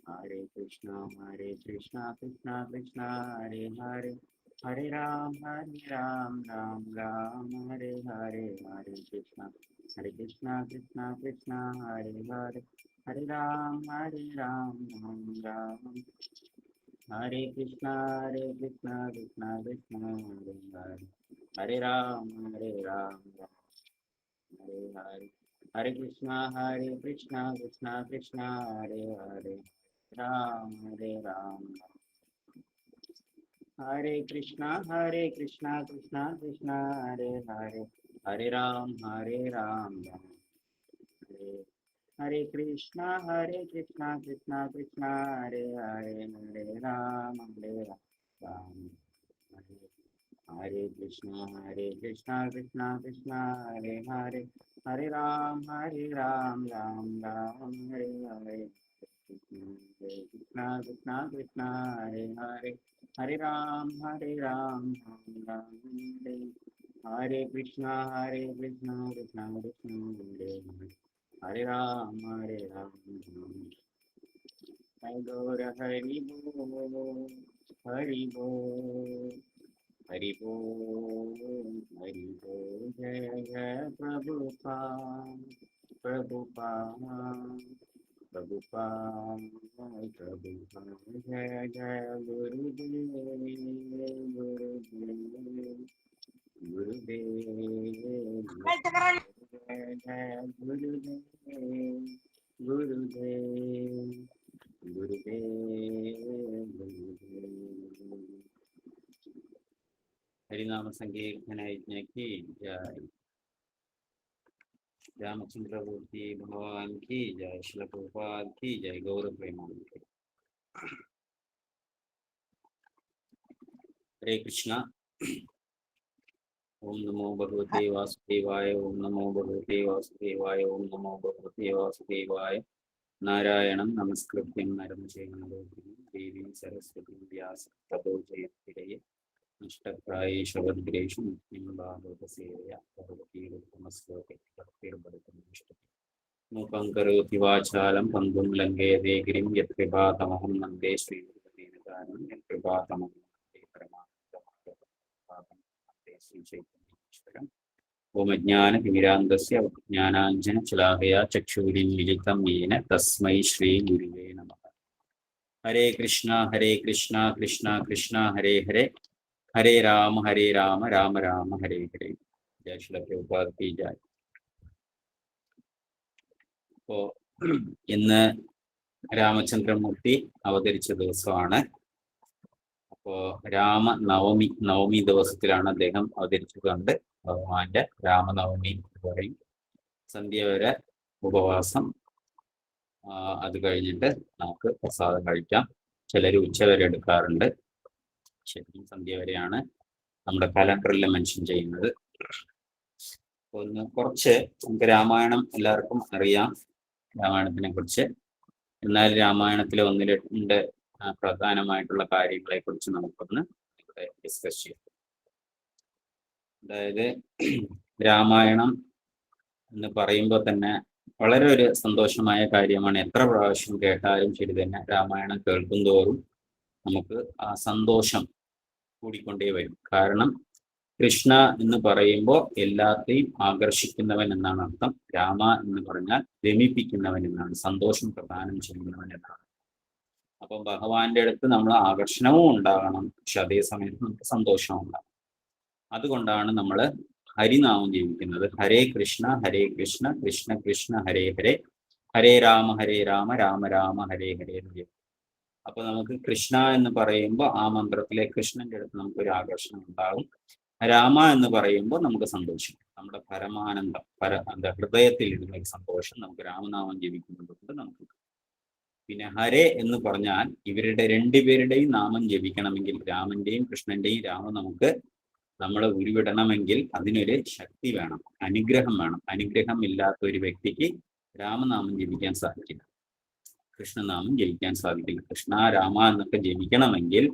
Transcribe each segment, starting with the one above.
Hare Krishna Krishna Krishna Hare Hare, Hare Ram Ram Ram Hare Hare, Hare Krishna Krishna Krishna Hare Hare, Hare Ram Ram Ram. Hare Krishna Krishna Krishna Hare Hare, Hare Ram Ram Hare Hare, Hare Krishna Krishna Krishna Hare Hare, Ram Ram. Hare Krishna Krishna Krishna Hare Hare, Hare Ram Ram. Hare Krishna Krishna Krishna Hare Hare, Hare Ram Ram. Hare Krishna Krishna Krishna Hare Hare, Hare Ram Ram Ram Hare Hare. Krishna Krishna Hare Hare, Hare Ram Ram Hare. Hare Krishna Krishna Krishna Hare Hare, Hare Ram Jai Gaura Hari Bol, Hari Bol, Hari Bol, Hari Bol. Jai Jai Prabhupada, Prabhupada, Prabhupada, Prabhupada. Jai Jai Gurudev, Gurudev, Gurudev. Jai Jai Gurudev, Gurudev, Gurudev, Gurudev. हरिनाम संकीर्तन यज्ञ की जय। रामचंद्रमूर्ति भगवान की जय। श्रील प्रभुपाद की जय। गौर प्रेमानंद। हरे कृष्णा। ओम नमो भगवते वासुदेवाय, ओम नमो भगवते वासुदेवाय, ओम नमो भगवते वासुदेवाय। नारायणं नमस्कृत्यं नरं चैव नरोत्तमं देवीं सरस्वतीं व्यासं ततो जयमुदीरये। नष्टप्रायेषु भद्रेषु नित्यं भागवतसेवया भगवतीरुत्तमश्लोके भक्तिर्भवतीष्टति। मूकं करोति वाचालं पङ्गुं लङ्घयते गिरिं यत्कृपातमहं वन्दे श्रीगुरुदेवतारं। यत्कृपातमहं वन्दे परमानन्दमाधवं श्रीचैतन्येश्वरम्। ओम ज्ञानतिमिरान्धस्य ज्ञानाञ्जनशलाकया चक्षुरुन्मीलितं येन तस्मै श्रीगुरुवे नमः। हरे कृष्णा कृष्णा कृष्णा हरे हरे, हरे राम राम राम हरे हरे. जय श्री प्रभुपाद की जय. അപ്പോൾ ഇന്ന് രാമചന്ദ്രമൂർത്തി അവതരിച്ച ദിവസമാണ്. അപ്പോൾ നവമി ദിവസത്തിലാണ് അദ്ദേഹം അവതരിച്ചതുകൊണ്ട് ഭഗവാന്റെ രാമനവമി എന്ന് പറയും. സന്ധ്യ വരെ ഉപവാസം, അത് കഴിഞ്ഞിട്ട് നമുക്ക് പ്രസാദം കഴിക്കാം. ചിലർ ഉച്ചവരെ എടുക്കാറുണ്ട്. ശരിക്കും സന്ധ്യ വരെയാണ് നമ്മുടെ കലണ്ടറിൽ മെൻഷൻ ചെയ്യുന്നത്. ഒന്ന് കുറച്ച് നമുക്ക് രാമായണം എല്ലാവർക്കും അറിയാം, രാമായണത്തിനെ കുറിച്ച്. എന്നാൽ രാമായണത്തിലെ ഒന്ന് രണ്ട് പ്രധാനമായിട്ടുള്ള കാര്യങ്ങളെ കുറിച്ച് നമുക്കൊന്ന് ഇവിടെ ഡിസ്കസ് ചെയ്യാം. അതായത് രാമായണം എന്ന് പറയുമ്പോൾ തന്നെ വളരെ ഒരു സന്തോഷമായ കാര്യമാണ്. എത്ര പ്രാവശ്യം കേട്ടാലും ശരി തന്നെ രാമായണം കേൾക്കും തോറും നമുക്ക് ആ സന്തോഷം കൂടിക്കൊണ്ടേ വരും. കാരണം കൃഷ്ണ എന്ന് പറയുമ്പോൾ എല്ലാത്തെയും ആകർഷിക്കുന്നവൻ എന്നാണ് അർത്ഥം. രാമ എന്ന് പറഞ്ഞാൽ രമിപ്പിക്കുന്നവൻ എന്നാണ്, സന്തോഷം പ്രദാനം ചെയ്യുന്നവൻ എന്നാണ്. അപ്പം ഭഗവാന്റെ അടുത്ത് നമ്മൾ ആകർഷണവും ഉണ്ടാകണം, പക്ഷെ അതേ സമയത്ത് നമുക്ക് സന്തോഷവും ഉണ്ടാകണം. അതുകൊണ്ടാണ് നമ്മൾ ഹരിനാമം ജപിക്കുന്നത്. ഹരേ കൃഷ്ണ കൃഷ്ണ കൃഷ്ണ ഹരേ ഹരേ, ഹരേ രാമ രാമ രാമ ഹരേ ഹരേ എന്ന് ജപിക്കും. അപ്പൊ നമുക്ക് കൃഷ്ണ എന്ന് പറയുമ്പോൾ ആ മന്ത്രത്തിലെ കൃഷ്ണന്റെ അടുത്ത് നമുക്കൊരു ആകർഷണം ഉണ്ടാകും. രാമ എന്ന് പറയുമ്പോൾ നമുക്ക് സന്തോഷം, നമ്മുടെ പരമാനന്ദം, ഹൃദയത്തിൽ ഇരുന്ന ഒരു സന്തോഷം നമുക്ക് രാമനാമം ജപിക്കുന്നത് കൊണ്ട് നമുക്ക്. പിന്നെ ഹരേ എന്ന് പറഞ്ഞാൽ ഇവരുടെ രണ്ടുപേരുടെയും നാമം ജപിക്കണമെങ്കിൽ, രാമന്റെയും കൃഷ്ണന്റെയും രാമം നമുക്ക് നമ്മളെ ഉരുവിടണമെങ്കിൽ അതിനൊരു ശക്തി വേണം, അനുഗ്രഹം വേണം. അനുഗ്രഹം ഇല്ലാത്ത ഒരു വ്യക്തിക്ക് രാമനാമം ജപിക്കാൻ സാധിക്കില്ല, കൃഷ്ണനാമം ജപിക്കാൻ സാധിക്കില്ല. കൃഷ്ണ രാമ എന്നൊക്കെ ജപിക്കണമെങ്കിൽ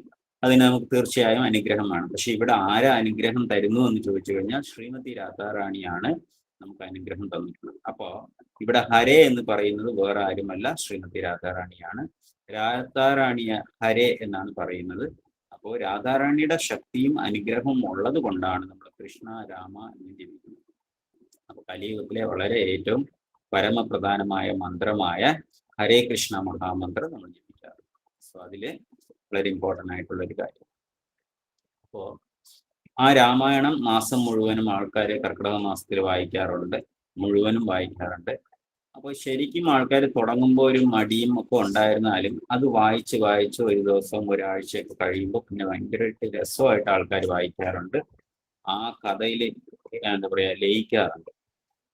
അതിന് നമുക്ക് തീർച്ചയായും അനുഗ്രഹം വേണം. പക്ഷെ ഇവിടെ ആരാ അനുഗ്രഹം തരുന്നു എന്ന് ചോദിച്ചു കഴിഞ്ഞാൽ ശ്രീമതി രാധാറാണിയാണ് നമുക്ക് അനുഗ്രഹം തന്നിട്ടുള്ളത്. അപ്പോ ഇവിടെ ഹരേ എന്ന് പറയുന്നത് വേറെ ആരുമല്ല, ശ്രീമതി രാധാറാണിയാണ്. രാധാറാണിയെ ഹരേ എന്നാണ് പറയുന്നത്. അപ്പോൾ രാധാറാണിയുടെ ശക്തിയും അനുഗ്രഹവും ഉള്ളത് കൊണ്ടാണ് നമ്മൾ കൃഷ്ണ രാമ എന്ന് ജപിക്കുന്നത്. അപ്പൊ കലിയുഗത്തിലെ വളരെ ഏറ്റവും പരമപ്രധാനമായ മന്ത്രമായ ഹരേ കൃഷ്ണ മഹാമന്ത്രം നമ്മൾ ജപിക്കാറ്. സോ അതില് വളരെ ഇമ്പോർട്ടൻ്റ് ആയിട്ടുള്ള ഒരു കാര്യം. അപ്പോ ആ രാമായണം മാസം മുഴുവനും ആൾക്കാർ കർക്കിടക മാസത്തിൽ വായിക്കാറുണ്ട്, മുഴുവനും വായിക്കാറുണ്ട്. അപ്പോൾ ശരിക്കും ആൾക്കാർ തുടങ്ങുമ്പോൾ ഒരു മടിയും ഒക്കെ ഉണ്ടായിരുന്നാലും അത് വായിച്ച് വായിച്ച് ഒരു ദിവസം ഒരാഴ്ചയൊക്കെ കഴിയുമ്പോൾ പിന്നെ ഭയങ്കരമായിട്ട് രസമായിട്ട് ആൾക്കാർ വായിക്കാറുണ്ട്, ആ കഥയിൽ എന്താ പറയുക ലയിക്കാറുണ്ട്.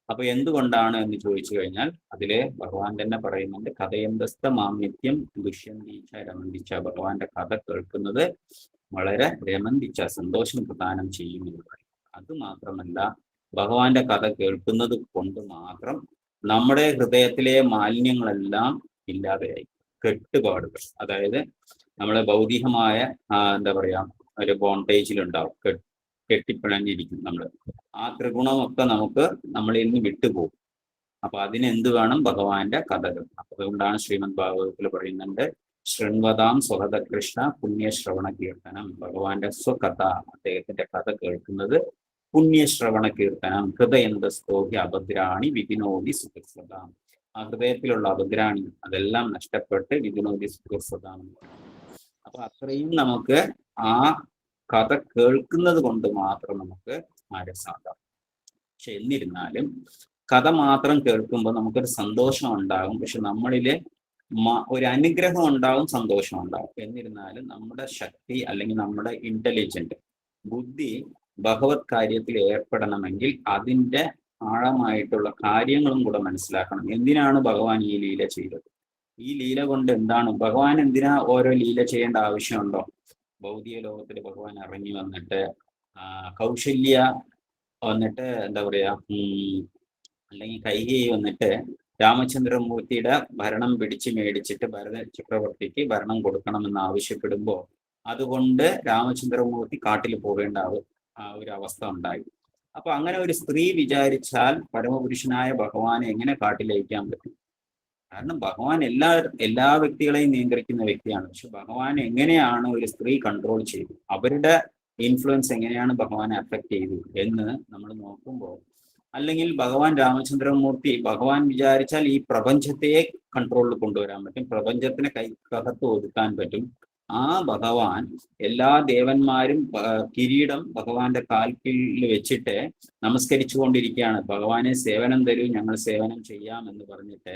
അപ്പൊ എന്തുകൊണ്ടാണ് എന്ന് ചോദിച്ചു കഴിഞ്ഞാൽ അതില് ഭഗവാൻ തന്നെ പറയുന്നുണ്ട്, കഥയന്തസ്ഥ മാമ്യത്യം ദുഷ്യന്തീച്ച രമന്തിച്ച. ഭഗവാന്റെ കഥ കേൾക്കുന്നത് വളരെ രമന്തിച്ച സന്തോഷം പ്രദാനം ചെയ്യുമെന്ന് പറയും. അത് മാത്രമല്ല, ഭഗവാന്റെ കഥ കേൾക്കുന്നത് കൊണ്ട് മാത്രം നമ്മുടെ ഹൃദയത്തിലെ മാലിന്യങ്ങളെല്ലാം ഇല്ലാതെയായി. കെട്ടുപാടുകൾ, അതായത് നമ്മളെ ഭൗതികമായ എന്താ പറയാ ഒരു ബോണ്ടേജിലുണ്ടാവും, കെട്ടിപ്പിണഞ്ഞിരിക്കും നമ്മൾ. ആ ത്രിഗുണമൊക്കെ നമുക്ക് നമ്മളിൽ നിന്ന് വിട്ടുപോകും. അപ്പൊ അതിനെന്ത് വേണം? ഭഗവാന്റെ കഥകൾ. അപ്പൊ അതുകൊണ്ടാണ് ശ്രീമദ് ഭാഗവതത്തിൽ പറയുന്നുണ്ട്, ശൃൺവതാം സ്വഹത കൃഷ്ണ പുണ്യശ്രവണ കീർത്തനം. ഭഗവാന്റെ സ്വകഥ, അദ്ദേഹത്തിന്റെ കഥ കേൾക്കുന്നത് പുണ്യശ്രവണ കീർത്തനം. ഹൃദയന്തസ്തോഹി അഭദ്രാണി വിധിനോദി സുഖസ്വതാം. ആ ഹൃദയത്തിലുള്ള അഭദ്രാണി അതെല്ലാം നഷ്ടപ്പെട്ട് വിധിനോദി സുഖസ്വതാം. അപ്പൊ അത്രയും നമുക്ക് ആ കഥ കേൾക്കുന്നത് കൊണ്ട് മാത്രം നമുക്ക് ആരസാകാം. പക്ഷെ എന്നിരുന്നാലും കഥ മാത്രം കേൾക്കുമ്പോൾ നമുക്കൊരു സന്തോഷം ഉണ്ടാകും, പക്ഷെ നമ്മളില് ഒരു അനുഗ്രഹം ഉണ്ടാവും, സന്തോഷം ഉണ്ടാവും. എന്നിരുന്നാലും നമ്മുടെ ശക്തി അല്ലെങ്കിൽ നമ്മുടെ ഇന്റലിജന്റ് ബുദ്ധി ഭഗവത് കാര്യത്തിൽ ഏർപ്പെടണമെങ്കിൽ അതിൻ്റെ ആഴമായിട്ടുള്ള കാര്യങ്ങളും കൂടെ മനസ്സിലാക്കണം. എന്തിനാണ് ഭഗവാൻ ഈ ലീല ചെയ്തത്? ഈ ലീല കൊണ്ട് എന്താണ്? ഭഗവാൻ എന്തിനാ ഓരോ ലീല ചെയ്യേണ്ട ആവശ്യമുണ്ടോ? ഭൗതിക ലോകത്തിൽ ഭഗവാൻ ഇറങ്ങി വന്നിട്ട് കൗശല്യ വന്നിട്ട് എന്താ പറയാ അല്ലെങ്കിൽ കൈകേയി വന്നിട്ട് രാമചന്ദ്രമൂർത്തിയുടെ ഭരണം പിടിച്ച് മേടിച്ചിട്ട് ഭരത ചക്രവർത്തിക്ക് ഭരണം കൊടുക്കണമെന്ന് ആവശ്യപ്പെടുമ്പോൾ അതുകൊണ്ട് രാമചന്ദ്രമൂർത്തി കാട്ടിൽ പോകേണ്ട ഒരു അവസ്ഥ ഉണ്ടായി. അപ്പൊ അങ്ങനെ ഒരു സ്ത്രീ വിചാരിച്ചാൽ പരമപുരുഷനായ ഭഗവാനെ എങ്ങനെ കാട്ടിലയക്കാൻ പറ്റും? കാരണം ഭഗവാൻ എല്ലാ വ്യക്തികളെയും നിയന്ത്രിക്കുന്ന വ്യക്തിയാണ്. പക്ഷെ ഭഗവാൻ എങ്ങനെയാണ് ഒരു സ്ത്രീ കൺട്രോൾ ചെയ്തു, അവരുടെ ഇൻഫ്ലുവൻസ് എങ്ങനെയാണ് ഭഗവാനെ അഫക്റ്റ് ചെയ്തു എന്ന് നമ്മൾ നോക്കുമ്പോൾ, അല്ലെങ്കിൽ ഭഗവാൻ രാമചന്ദ്രമൂർത്തി ഭഗവാൻ വിചാരിച്ചാൽ ഈ പ്രപഞ്ചത്തെ കൺട്രോളിൽ കൊണ്ടുവരാൻ പറ്റും, പ്രപഞ്ചത്തിനെ കൈക്കകത്ത് ഒതുക്കാൻ പറ്റും. ആ ഭഗവാൻ എല്ലാ ദേവന്മാരും കിരീടം ഭഗവാന്റെ കാൽക്കീഴിൽ വെച്ചിട്ട് നമസ്കരിച്ചു കൊണ്ടിരിക്കുകയാണ്. ഭഗവാനെ സേവനം തരൂ, ഞങ്ങൾ സേവനം ചെയ്യാം എന്ന് പറഞ്ഞിട്ട്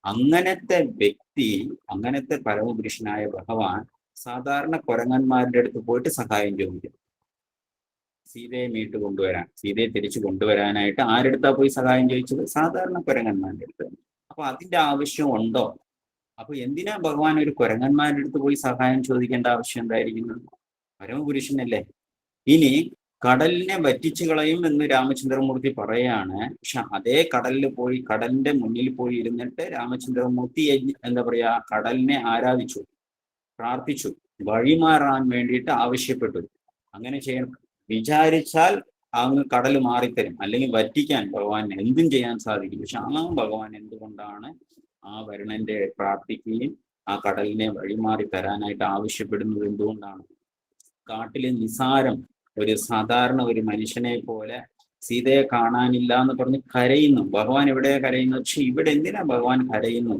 അങ്ങനത്തെ വ്യക്തി, അങ്ങനത്തെ പരമപുരുഷനായ ഭഗവാൻ സാധാരണ കുരങ്ങന്മാരുടെ അടുത്ത് പോയിട്ട് സഹായം ചോദിക്കും. സീതയെ മീട്ട് കൊണ്ടുവരാൻ, സീതയെ തിരിച്ചു കൊണ്ടുവരാനായിട്ട് ആരെടുത്താ പോയി സഹായം ചോദിച്ചത്? സാധാരണ കുരങ്ങന്മാരുടെ അടുത്ത്. അപ്പൊ അതിന്റെ ആവശ്യം ഉണ്ടോ? അപ്പൊ എന്തിനാ ഭഗവാൻ ഒരു കുരങ്ങന്മാരുടെ അടുത്ത് പോയി സഹായം ചോദിക്കേണ്ട ആവശ്യം എന്തായിരിക്കുന്നത്? പരമപുരുഷനല്ലേ. ഇനി കടലിനെ വറ്റിച്ചു കളയും എന്ന് രാമചന്ദ്രമൂർത്തി പറയാണ്. പക്ഷെ അതേ കടലിൽ പോയി, കടലിന്റെ മുന്നിൽ പോയി ഇരുന്നിട്ട് രാമചന്ദ്രമൂർത്തി എന്താ പറയാ കടലിനെ ആരാധിച്ചു, പ്രാർത്ഥിച്ചു, വഴിമാറാൻ വേണ്ടിയിട്ട് ആവശ്യപ്പെട്ടു. അങ്ങനെ ചെയ്യണം വിചാരിച്ചാൽ അങ്ങ് കടൽ മാറിത്തരും, അല്ലെങ്കിൽ വറ്റിക്കാൻ ഭഗവാൻ എന്തും ചെയ്യാൻ സാധിക്കും. പക്ഷെ ആ ഭഗവാൻ എന്തുകൊണ്ടാണ് ആ വരുണന്റെ പ്രാർത്ഥിക്കുകയും ആ കടലിനെ വഴിമാറി തരാനായിട്ട് ആവശ്യപ്പെടുന്നത്? എന്തുകൊണ്ടാണ്? കാട്ടിലെ നിസാരം ഒരു സാധാരണ ഒരു മനുഷ്യനെ പോലെ സീതയെ കാണാനില്ല എന്ന് പറഞ്ഞ് കരയുന്നു. ഭഗവാൻ എവിടെയാ കരയുന്നത്? പക്ഷെ ഇവിടെ എന്തിനാ ഭഗവാൻ കരയുന്നു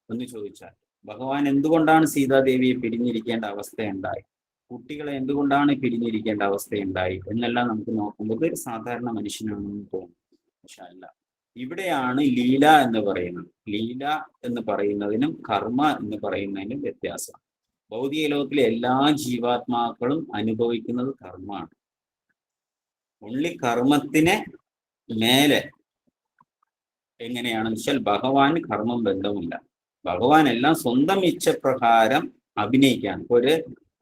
എന്ന് ചോദിച്ചാൽ, ഭഗവാൻ എന്തുകൊണ്ടാണ് സീതാദേവിയെ പിരിഞ്ഞിരിക്കേണ്ട അവസ്ഥയുണ്ടായി, കുട്ടികളെ എന്തുകൊണ്ടാണ് പിരിഞ്ഞിരിക്കേണ്ട അവസ്ഥയുണ്ടായി എന്നെല്ലാം നമുക്ക് നോക്കുമ്പോൾ ഒരു സാധാരണ മനുഷ്യനാണെന്ന് തോന്നും. പക്ഷെ അല്ല. ഇവിടെയാണ് ലീല എന്ന് പറയുന്നത്. ലീല എന്ന് പറയുന്നതിനും കർമ്മ എന്ന് പറയുന്നതിനും വ്യത്യാസം. ഭൗതിക ലോകത്തിലെ എല്ലാ ജീവാത്മാക്കളും അനുഭവിക്കുന്നത് കർമ്മമാണ്. ഉള്ളി കർമ്മത്തിന് മേലെ എങ്ങനെയാണെന്ന് വെച്ചാൽ ഭഗവാൻ കർമ്മം ബന്ധമില്ല. ഭഗവാൻ എല്ലാം സ്വന്തം ഇച്ഛപ്രകാരം അഭിനയിക്കുകയാണ്.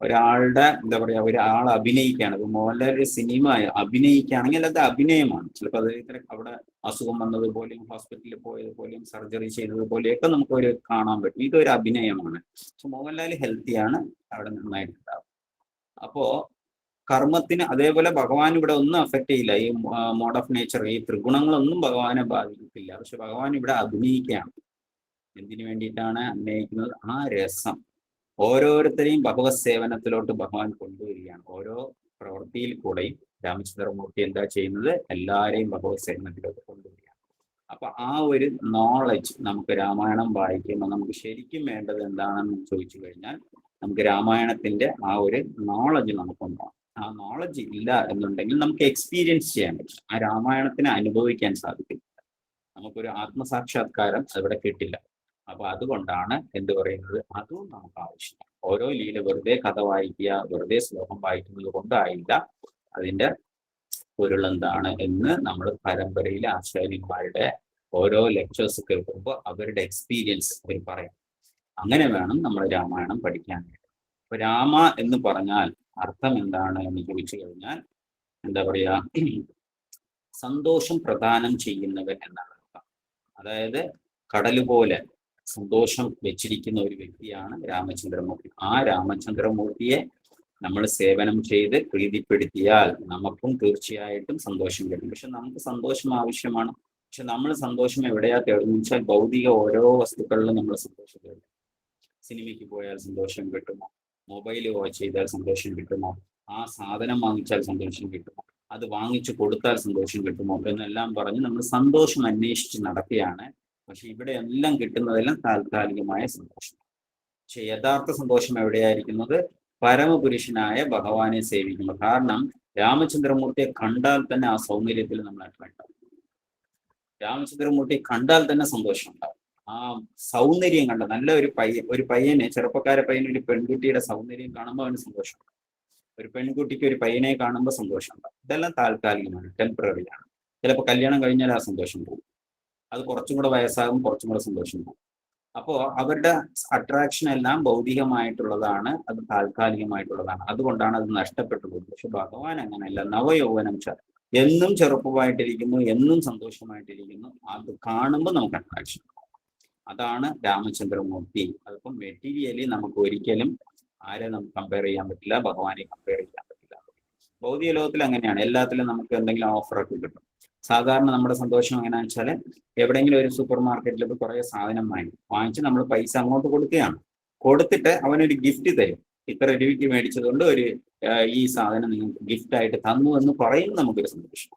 ഒരാളുടെ എന്താ പറയാ ഒരാൾ അഭിനയിക്കുകയാണ്. ഇപ്പൊ മോഹൻലാൽ ഒരു സിനിമ അഭിനയിക്കുകയാണെങ്കിൽ അത് അഭിനയമാണ്. ചിലപ്പോൾ അദ്ദേഹത്തിന് അവിടെ അസുഖം വന്നതുപോലെയും ഹോസ്പിറ്റലിൽ പോയതുപോലെയും സർജറി ചെയ്തതുപോലെയൊക്കെ നമുക്ക് കാണാൻ പറ്റും. ഇതൊരു അഭിനയമാണ്. പക്ഷെ മോഹൻലാൽ ഹെൽത്തിയാണ്, അവിടെ നന്നായിട്ടുണ്ടാവും. അപ്പോ കർമ്മത്തിന് അതേപോലെ ഭഗവാൻ ഇവിടെ ഒന്നും അഫക്റ്റ് ചെയ്യില്ല. ഈ മോഡ് ഓഫ് നേച്ചർ, ഈ ത്രിഗുണങ്ങളൊന്നും ഭഗവാനെ ബാധിക്കത്തില്ല. പക്ഷെ ഭഗവാൻ ഇവിടെ അഭിനയിക്കുകയാണ്. എന്തിനു വേണ്ടിയിട്ടാണ് അഭിനയിക്കുന്നത്? ആ രസം ഓരോരുത്തരെയും ഭഗവത് സേവനത്തിലോട്ട് ഭഗവാൻ കൊണ്ടുവരികയാണ്. ഓരോ പ്രവൃത്തിയിൽ കൂടെയും രാമചന്ദ്രമൂർത്തി എന്താ ചെയ്യുന്നത്? എല്ലാവരെയും ഭഗവത് സേവനത്തിലോട്ട് കൊണ്ടുവരികയാണ്. അപ്പൊ ആ ഒരു നോളജ് നമുക്ക് രാമായണം വായിക്കുമ്പോൾ നമുക്ക് ശരിക്കും വേണ്ടത് എന്താണെന്ന് ചോദിച്ചു കഴിഞ്ഞാൽ, നമുക്ക് രാമായണത്തിന്റെ ആ ഒരു നോളജ് നമുക്കുണ്ടാകും. ആ നോളജ് ഇല്ല എന്നുണ്ടെങ്കിൽ നമുക്ക് എക്സ്പീരിയൻസ് ചെയ്യാൻ പറ്റും. ആ രാമായണത്തിനെ അനുഭവിക്കാൻ സാധിക്കില്ല. നമുക്കൊരു ആത്മസാക്ഷാത്കാരം അവിടെ കിട്ടില്ല. അപ്പൊ അതുകൊണ്ടാണ് എന്ത് പറയുന്നത്, അതും നമുക്ക് ആവശ്യമാണ്. ഓരോ ലീല വെറുതെ കഥ വായിക്കുക, വെറുതെ ശ്ലോകം വായിക്കുന്നത് കൊണ്ടായില്ല. അതിന്റെ പൊരുൾ എന്താണ് എന്ന് നമ്മൾ പരമ്പരയിലെ ആചാര്യന്മാരുടെ ഓരോ ലെക്ചേഴ്സ് കേൾക്കുമ്പോൾ അവരുടെ എക്സ്പീരിയൻസ് അവർ പറയും. അങ്ങനെ വേണം നമ്മൾ രാമായണം പഠിക്കാൻ വേണ്ടി. അപ്പൊ രാമ എന്ന് പറഞ്ഞാൽ അർത്ഥം എന്താണ് എന്ന് ചോദിച്ചു കഴിഞ്ഞാൽ എന്താ പറയാ, സന്തോഷം പ്രദാനം ചെയ്യുന്നവൻ എന്നാണ് അർത്ഥം. അതായത് കടല് പോലെ സന്തോഷം വെച്ചിരിക്കുന്ന ഒരു വ്യക്തിയാണ് രാമചന്ദ്രമൂർത്തി. ആ രാമചന്ദ്രമൂർത്തിയെ നമ്മൾ സേവനം ചെയ്ത് പ്രീതിപ്പെടുത്തിയാൽ നമുക്കും തീർച്ചയായിട്ടും സന്തോഷം കിട്ടും. പക്ഷെ നമുക്ക് സന്തോഷം ആവശ്യമാണ്. പക്ഷെ നമ്മൾ സന്തോഷം എവിടെയാ തേടുന്നു വെച്ചാൽ ഭൗതിക ഓരോ വസ്തുക്കളിലും നമ്മൾ സന്തോഷം തേടും. സിനിമയ്ക്ക് പോയാൽ സന്തോഷം കിട്ടുമോ? മൊബൈൽ വാച്ച് ചെയ്താൽ സന്തോഷം കിട്ടുമോ? ആ സാധനം വാങ്ങിച്ചാൽ സന്തോഷം കിട്ടുമോ? അത് വാങ്ങിച്ചു കൊടുത്താൽ സന്തോഷം കിട്ടുമോ എന്നെല്ലാം പറഞ്ഞ് നമ്മൾ സന്തോഷം അന്വേഷിച്ച് നടക്കുകയാണ്. പക്ഷെ ഇവിടെ എല്ലാം കിട്ടുന്നതെല്ലാം താൽക്കാലികമായ സന്തോഷം. പക്ഷെ യഥാർത്ഥ സന്തോഷം എവിടെയായിരിക്കുന്നത്? പരമപുരുഷനായ ഭഗവാനെ സേവിക്കുമ്പോൾ. കാരണം രാമചന്ദ്രമൂർത്തിയെ കണ്ടാൽ തന്നെ ആ സൗന്ദര്യത്തിൽ നമ്മൾ അട്രാക്ട്. രാമചന്ദ്രമൂർത്തിയെ കണ്ടാൽ തന്നെ സന്തോഷം ഉണ്ടാവും. ആ സൗന്ദര്യം കണ്ട നല്ല ഒരു പയ്യനെ, ചെറുപ്പക്കാരെ പയ്യന് ഒരു പെൺകുട്ടിയുടെ സൗന്ദര്യം കാണുമ്പോൾ അവന് സന്തോഷം. ഒരു പെൺകുട്ടിക്ക് ഒരു പയ്യനെ കാണുമ്പോൾ സന്തോഷം ഉണ്ടാവും. ഇതെല്ലാം താൽക്കാലികമാണ്, ടെമ്പററിയാണ്. ചിലപ്പോൾ കല്യാണം കഴിഞ്ഞാൽ ആ സന്തോഷം പോകും. അത് കുറച്ചും കൂടെ വയസ്സാകും, കുറച്ചും കൂടെ സന്തോഷം പോകും. അപ്പോൾ അവരുടെ അട്രാക്ഷൻ എല്ലാം ഭൗതികമായിട്ടുള്ളതാണ്, അത് താൽക്കാലികമായിട്ടുള്ളതാണ്. അതുകൊണ്ടാണ് അത് നഷ്ടപ്പെട്ടു പോകുന്നത്. പക്ഷെ ഭഗവാൻ അങ്ങനെയല്ല. നവയൗവനം എന്നും ചെറുപ്പമായിട്ടിരിക്കുന്നു, എന്നും സന്തോഷമായിട്ടിരിക്കുന്നു. അത് കാണുമ്പോൾ നമുക്ക് അട്രാക്ഷൻ. അതാണ് രാമചന്ദ്രമൂർത്തി. അതിപ്പം മെറ്റീരിയലി നമുക്ക് ഒരിക്കലും ആരെ നമുക്ക് കമ്പയർ ചെയ്യാൻ പറ്റില്ല, ഭഗവാനെ കമ്പയർ ചെയ്യാൻ പറ്റില്ല. ഭൗതിക ലോകത്തിൽ അങ്ങനെയാണ്. എല്ലാത്തിലും നമുക്ക് എന്തെങ്കിലും ഓഫറൊക്കെ കിട്ടും. സാധാരണ നമ്മുടെ സന്തോഷം എങ്ങനെയാണെന്ന് വെച്ചാൽ, എവിടെയെങ്കിലും ഒരു സൂപ്പർ മാർക്കറ്റിൽ കുറേ സാധനം വാങ്ങിച്ച് നമ്മൾ പൈസ അങ്ങോട്ട് കൊടുക്കുകയാണ്. കൊടുത്തിട്ട് അവനൊരു ഗിഫ്റ്റ് തരും. ഇത്ര രൂപയ്ക്ക് മേടിച്ചതുകൊണ്ട് ഈ സാധനം നിങ്ങൾക്ക് ഗിഫ്റ്റ് ആയിട്ട് തന്നു എന്ന് പറയും നമുക്കൊരു സന്തോഷം.